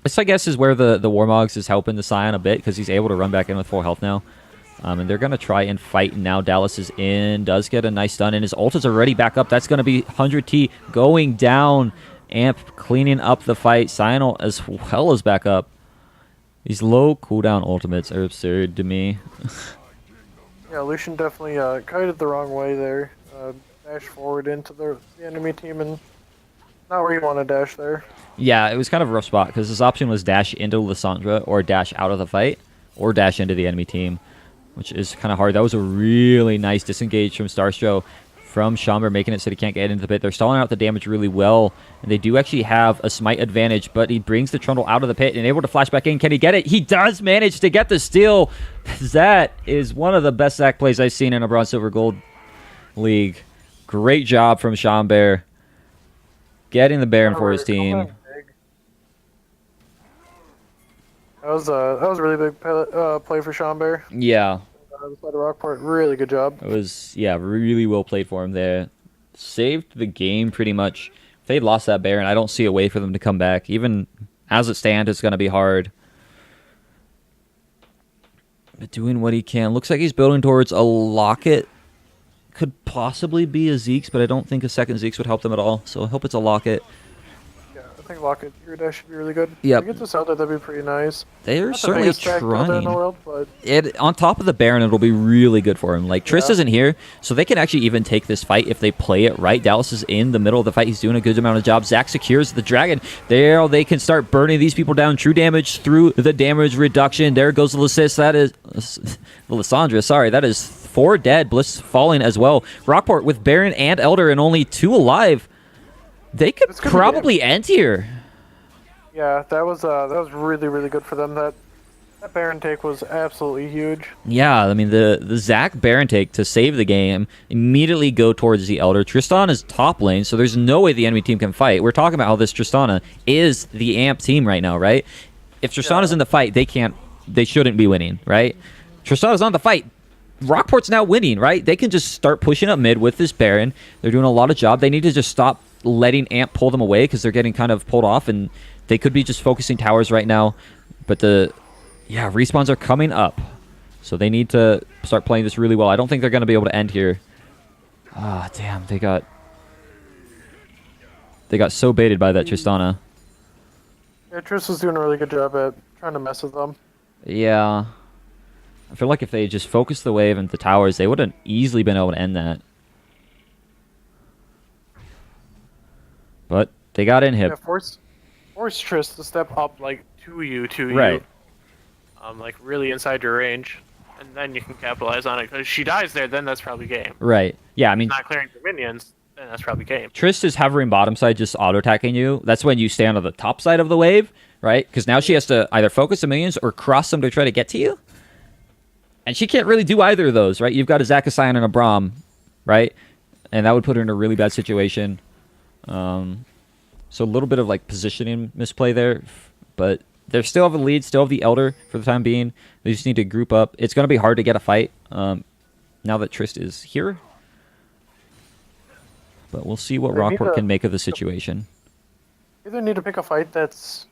This, I guess, is where the Warmogs is helping the Scion a bit, because he's able to run back in with full health now. And they're going to try and fight, and now Dallas is in, does get a nice stun, and his ult is already back up. That's going to be 100T going down. AMP cleaning up the fight. Scion ult as well as back up. These low cooldown ultimates are absurd to me. Yeah, Lucian definitely kited the wrong way there. Dashed forward into the enemy team, and not where you want to dash there. Yeah, it was kind of a rough spot, because his option was dash into Lissandra, or dash out of the fight, or dash into the enemy team, which is kind of hard. That was a really nice disengage from Starstro, from Chamber, making it so he can't get into the pit. They're stalling out the damage really well, and they do actually have a smite advantage, but he brings the Trundle out of the pit and able to flash back in. Can he get it? He does manage to get the steal. That is one of the best Zach plays I've seen in a Bronze, Silver, Gold League. Great job from Chamber, getting the Baron for his team. That was a really big play for Chamber. Yeah. The side of Rockport, really good job. It was, yeah, really well played for him there. Saved the game pretty much. If they'd lost that Baron, I don't see a way for them to come back. Even as it stands, it's going to be hard. But doing what he can. Looks like he's building towards a Locket. Could possibly be a Zeke's, but I don't think a second Zeke's would help them at all. So I hope it's a Locket. Yeah, I think Locket, your dash should be really good. Yep. If you get this out there, that'd be pretty nice. They're Not the certainly biggest track builder in the trying. world, but On top of the Baron, it'll be really good for him. Like, Triss Yeah. isn't here, so they can actually even take this fight if they play it right. Dallas is in the middle of the fight. He's doing a good amount of job. Zach secures the Dragon. There, they can start burning these people down. True damage through the damage reduction. There goes the assist. That is... the Lissandra, sorry. That is 4 dead. Bliss falling as well. Rockport with Baron and Elder and only 2 alive. They could This could be probably end here. yeah, that was really, really good for them. That Baron take was absolutely huge. Yeah, I mean, the Zach Baron take to save the game, immediately go towards the Elder. Tristan is top lane, so there's no way the enemy team can fight. We're talking about how this Tristana is the AMP team right now, right? If Tristana's in the fight, they shouldn't be winning, right? Tristana's on the fight. Rockport's now winning, right? They can just start pushing up mid with this Baron. They're doing a lot of job. They need to just stop letting AMP pull them away, because they're getting kind of pulled off, and they could be just focusing towers right now. But respawns are coming up, so they need to start playing this really well. I don't think they're going to be able to end here. Ah, damn, they got so baited by that Tristana. Yeah, Triss was doing a really good job at trying to mess with them. Yeah. I feel like if they just focused the wave into towers, they would have easily been able to end that. But they got inhib. Yeah, force Triss to step up like to you, Right. like really inside your range, and then you can capitalize on it. Because she dies there, then that's probably game. Right. Yeah, I mean, Not clearing your minions, then that's probably game. Triss is hovering bottom side, just auto-attacking you. That's when you stand on the top side of the wave, right? Because now she has to either focus the minions or cross them to try to get to you. And she can't really do either of those, right? You've got a Zakasian and a Braum, right? And that would put her in a really bad situation. So a little bit of like positioning misplay there, but they still have a lead, still have the Elder for the time being. They just need to group up. It's going to be hard to get a fight now that Trist is here. But we'll see what They need Rockport to- can make of the situation. Either need to pick a fight that's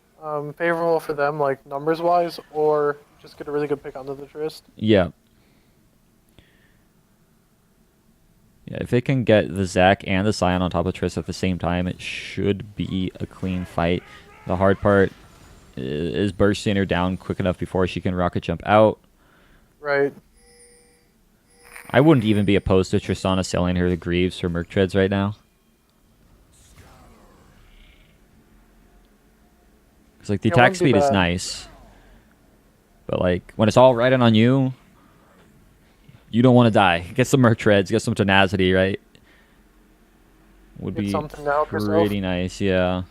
favorable for them, like numbers wise, or just get a really good pick onto the Trist. Yeah. Yeah, if they can get the Zac and the Scion on top of Trist at the same time, it should be a clean fight. The hard part is bursting her down quick enough before she can rocket jump out. Right. I wouldn't even be opposed to Tristana selling her the Greaves or Merc Treads right now. Because, like, the Yeah, attack wouldn't be speed is bad. nice. But, like, when it's all riding on you, you don't want to die. Get some Merc Treads, get some tenacity, right? Would Get be something to help yourself. pretty nice, yeah.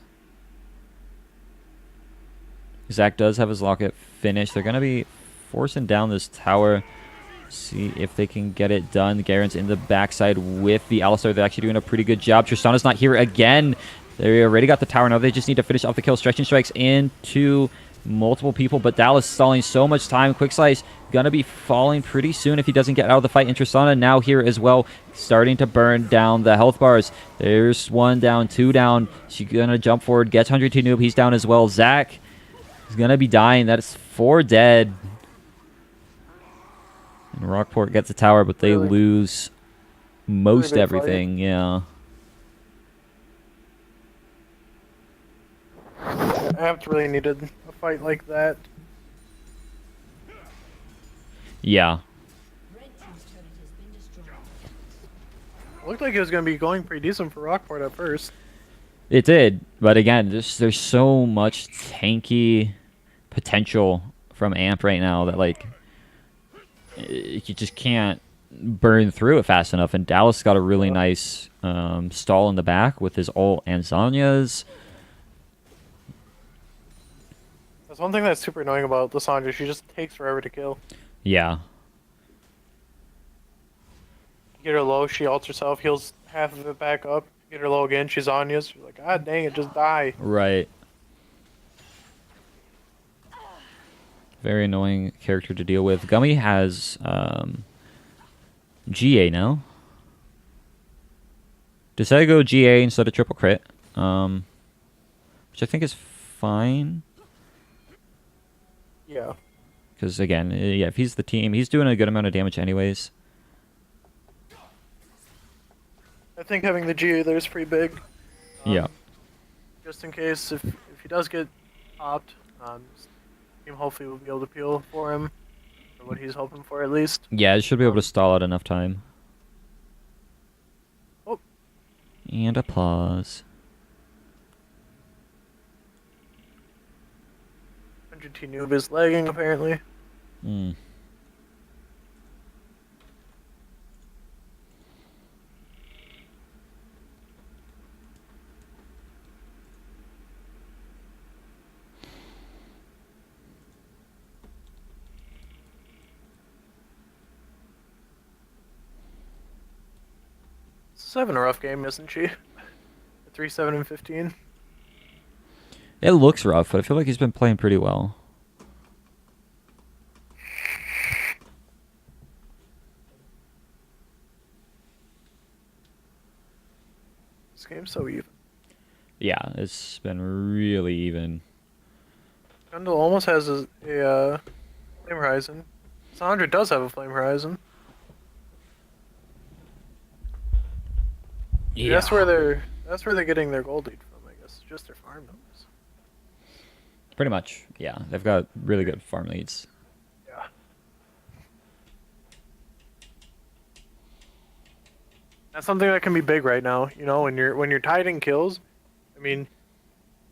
Zac does have his locket finished. They're going to be forcing down this tower. See if they can get it done. Garen's in the backside with the Alistar. They're actually doing a pretty good job. Tristana's not here again. They already got the tower. Now they just need to finish off the kill. Stretching strikes into multiple people, but Dallas stalling so much time. Quick Slice gonna be falling pretty soon if he doesn't get out of the fight. And Tristana now here as well, starting to burn down the health bars. There's one down, two down. She's gonna jump forward, gets 100 Noob. He's down as well. Zac is gonna be dying. That is 4 dead. And Rockport gets the tower, but they Really? lose most big fight. everything. Yeah. Amp really needed a fight like that. Yeah. Looked like it was going to be going pretty decent for Rockport at first. It did, but again, there's so much tanky potential from AMP right now that, like, you just can't burn through it fast enough. And Dallas got a really nice stall in the back with his ult and Zanya's. That's one thing that's super annoying about Lissandra. She just takes forever to kill. Yeah. Get her low, she ults herself, heals half of it back up. Get her low again, she's Anya's. You're like, God dang it, just die. Right. Very annoying character to deal with. Gummy has GA now. Decided to go GA instead of triple crit, which I think is fine. Yeah. Because again, yeah, if he's the team, he's doing a good amount of damage anyways. I think having the GA there is pretty big. Yeah. Just in case, if he does get popped, team hopefully will be able to peel for him. Or what he's hoping for, at least. Yeah, it should be able to stall out enough time. Oh. And applause. 100T noob is lagging, apparently. Hmm. She's having a rough game, isn't she? 3, 7, and 15. It looks rough, but I feel like he's been playing pretty well. This game's so even. Yeah, it's been really even. Gundle almost has a Flame Horizon. Sandra does have a Flame Horizon. Yeah. That's where they're getting their gold lead from, I guess. Just their farm numbers. Pretty much, yeah. They've got really good farm leads. Yeah. That's something that can be big right now. You know, when you're tied in kills, I mean,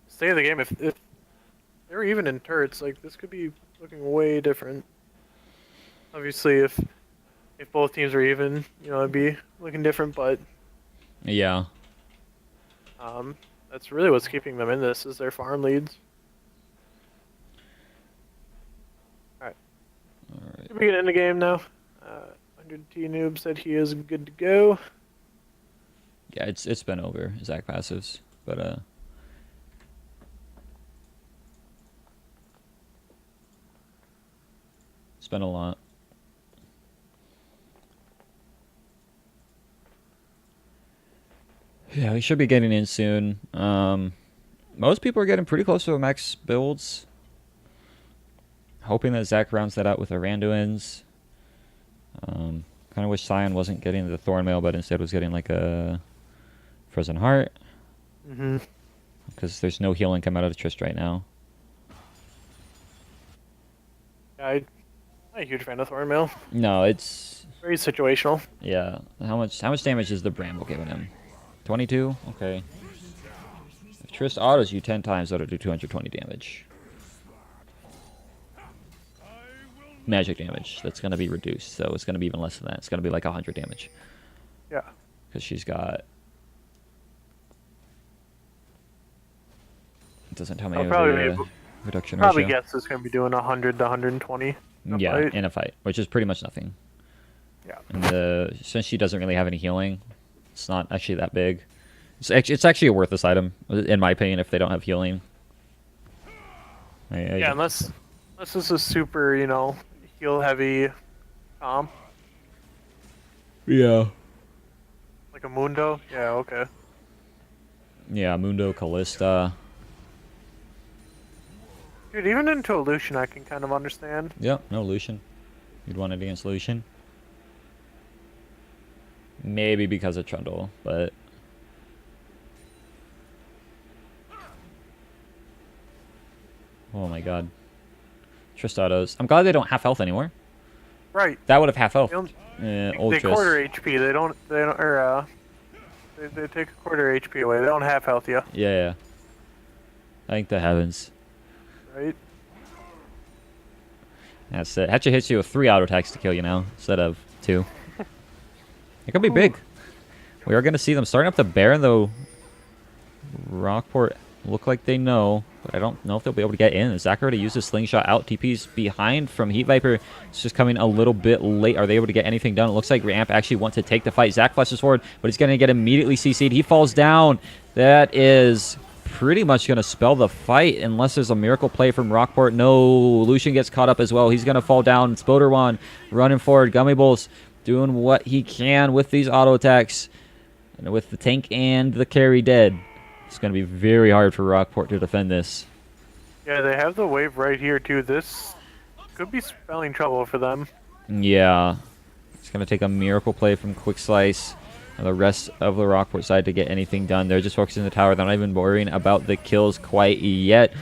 stay of the game. If they're even in turrets, like this could be looking way different. Obviously, if both teams are even, you know, it'd be looking different. But Yeah. that's really what's keeping them in this is their farm leads. All right. Alright. We get in the game now. 100T noob said he is good to go. Yeah, it's been over, Zac. Passives. But It's been a lot. Yeah, we should be getting in soon. Most people are getting pretty close to max builds. Hoping that Zach rounds that out with a Randuin's. Kind of wish Scion wasn't getting the Thornmail, but instead was getting like a Frozen Heart. Mm-hmm. Because there's no healing come out of the Trist right now. Yeah, I'm not a huge fan of Thornmail. No, it's Very situational. yeah. How much damage is the Bramble giving him? 22? Okay. If Trist autos you 10 times, that'll do 220 damage. Magic damage. That's going to be reduced, so it's going to be even less than that. It's going to be like 100 damage. Yeah. Because she's got... It doesn't tell me I'll the reduction probably ratio. guess it's going to be doing 100 to 120. Yeah, fight. in a fight, which is pretty much nothing. Yeah. And since she doesn't really have any healing, it's not actually that big. It's actually a worthless item, in my opinion, if they don't have healing. Yeah, unless this is a super, heal heavy comp. Yeah. Like a Mundo? Yeah, okay. Yeah, Mundo, Callista. Dude, even into a Lucian I can kind of understand. Yep, no Lucian. You'd want it against Lucian. Maybe because of Trundle, but... Oh my god. Tristados. I'm glad they don't half health anymore. Right. That would have half health. They Old Trist. quarter HP. They take a quarter HP away. They don't half health you. Yeah. I think that happens. Right? That's it. Hatchet hits you with 3 auto attacks to kill you now, instead of 2. It could be big. We are going to see them starting up the Baron, though. Rockport look like they know, but I don't know if they'll be able to get in. Zach already used his slingshot out. TP's behind from Heat Viper. It's just coming a little bit late. Are they able to get anything done? It looks like AMP actually wants to take the fight. Zach flashes forward, but he's going to get immediately CC'd. He falls down. That is pretty much going to spell the fight unless there's a miracle play from Rockport. No, Lucian gets caught up as well. He's going to fall down. Spoderwan running forward. Gummy Bulls doing what he can with these auto attacks. And with the tank and the carry dead, it's going to be very hard for Rockport to defend this. Yeah, they have the wave right here, too. This could be spelling trouble for them. Yeah. It's going to take a miracle play from Quick Slice and the rest of the Rockport side to get anything done. They're just focusing on the tower. They're not even worrying about the kills quite yet.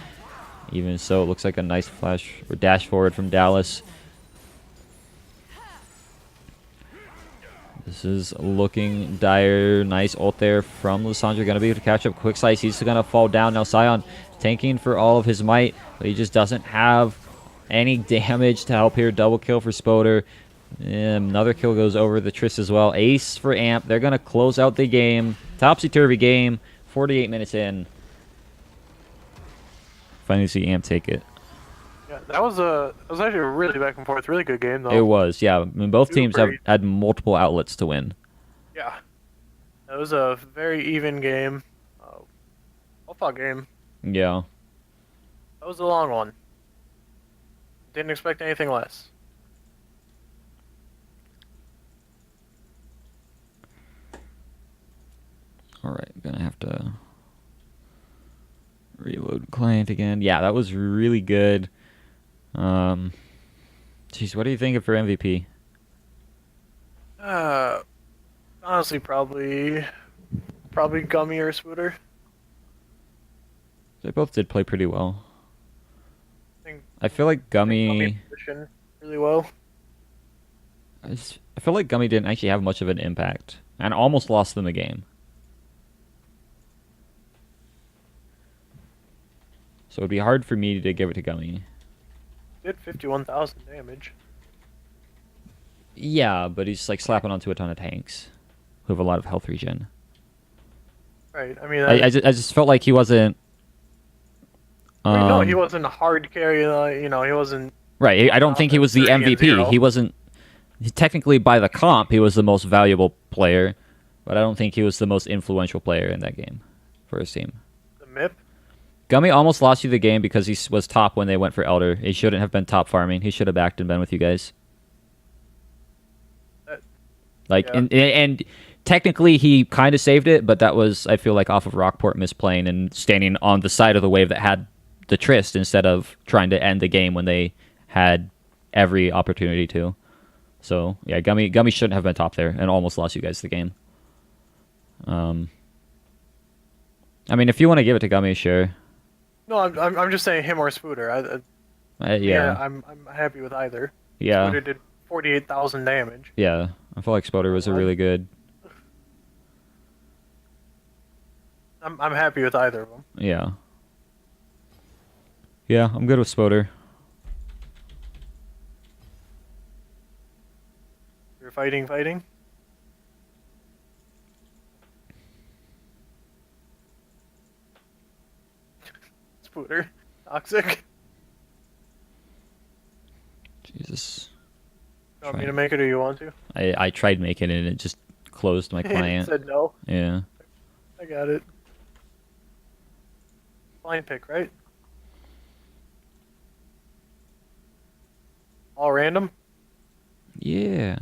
Even so, it looks like a nice flash or dash forward from Dallas. This is looking dire. Nice ult there from Lysandra. Going to be able to catch up Quick Slice. He's going to fall down. Now Scion tanking for all of his might, but he just doesn't have any damage to help here. Double kill for Spoder. Another kill goes over the Trist as well. Ace for AMP. They're going to close out the game. Topsy-turvy game. 48 minutes in. Finally see AMP take it. Yeah, that was actually a really back and forth, really good game though. It was, yeah. I mean, both teams have Super. had multiple outlets to win. Yeah, that was a very even game. Well-fought game. Yeah. That was a long one. Didn't expect anything less. All right, gonna have to reload client again. Yeah, that was really good. Jeez, what do you think of for MVP? Honestly, probably Gummy or Spooter. They both did play pretty well. think I feel like Gummy. positioned really well. I feel like Gummy didn't actually have much of an impact and almost lost them the game. So it'd be hard for me to give it to Gummy. Did 51,000 damage. Yeah, but he's like slapping onto a ton of tanks who have a lot of health regen. Right. I mean, I just felt like he wasn't. no, he wasn't a hard carry. He wasn't. Right. I don't think he was the 30 and MVP. 0. He wasn't. Technically, by the comp, he was the most valuable player, but I don't think he was the most influential player in that game for his team. The MIP. Gummy almost lost you the game because he was top when they went for Elder. He shouldn't have been top farming. He should have backed and been with you guys. Like, Yeah. and technically he kind of saved it, but that was, I feel like, off of Rockport misplaying and standing on the side of the wave that had the Trist instead of trying to end the game when they had every opportunity to. So yeah, Gummy shouldn't have been top there and almost lost you guys the game. I mean, if you want to give it to Gummy, sure. No, I'm just saying him or Spooter. Yeah. I'm happy with either. Yeah. Spooter did 48,000 damage. Yeah. I feel like Spoder was a really good. I'm happy with either of them. Yeah. Yeah, I'm good with Spoder. You're fighting. Spooter, toxic. Jesus. You want me to make it or you want to? I tried making it and it just closed my It client. said no. Yeah. I got it. Blind pick, right? All random? Yeah.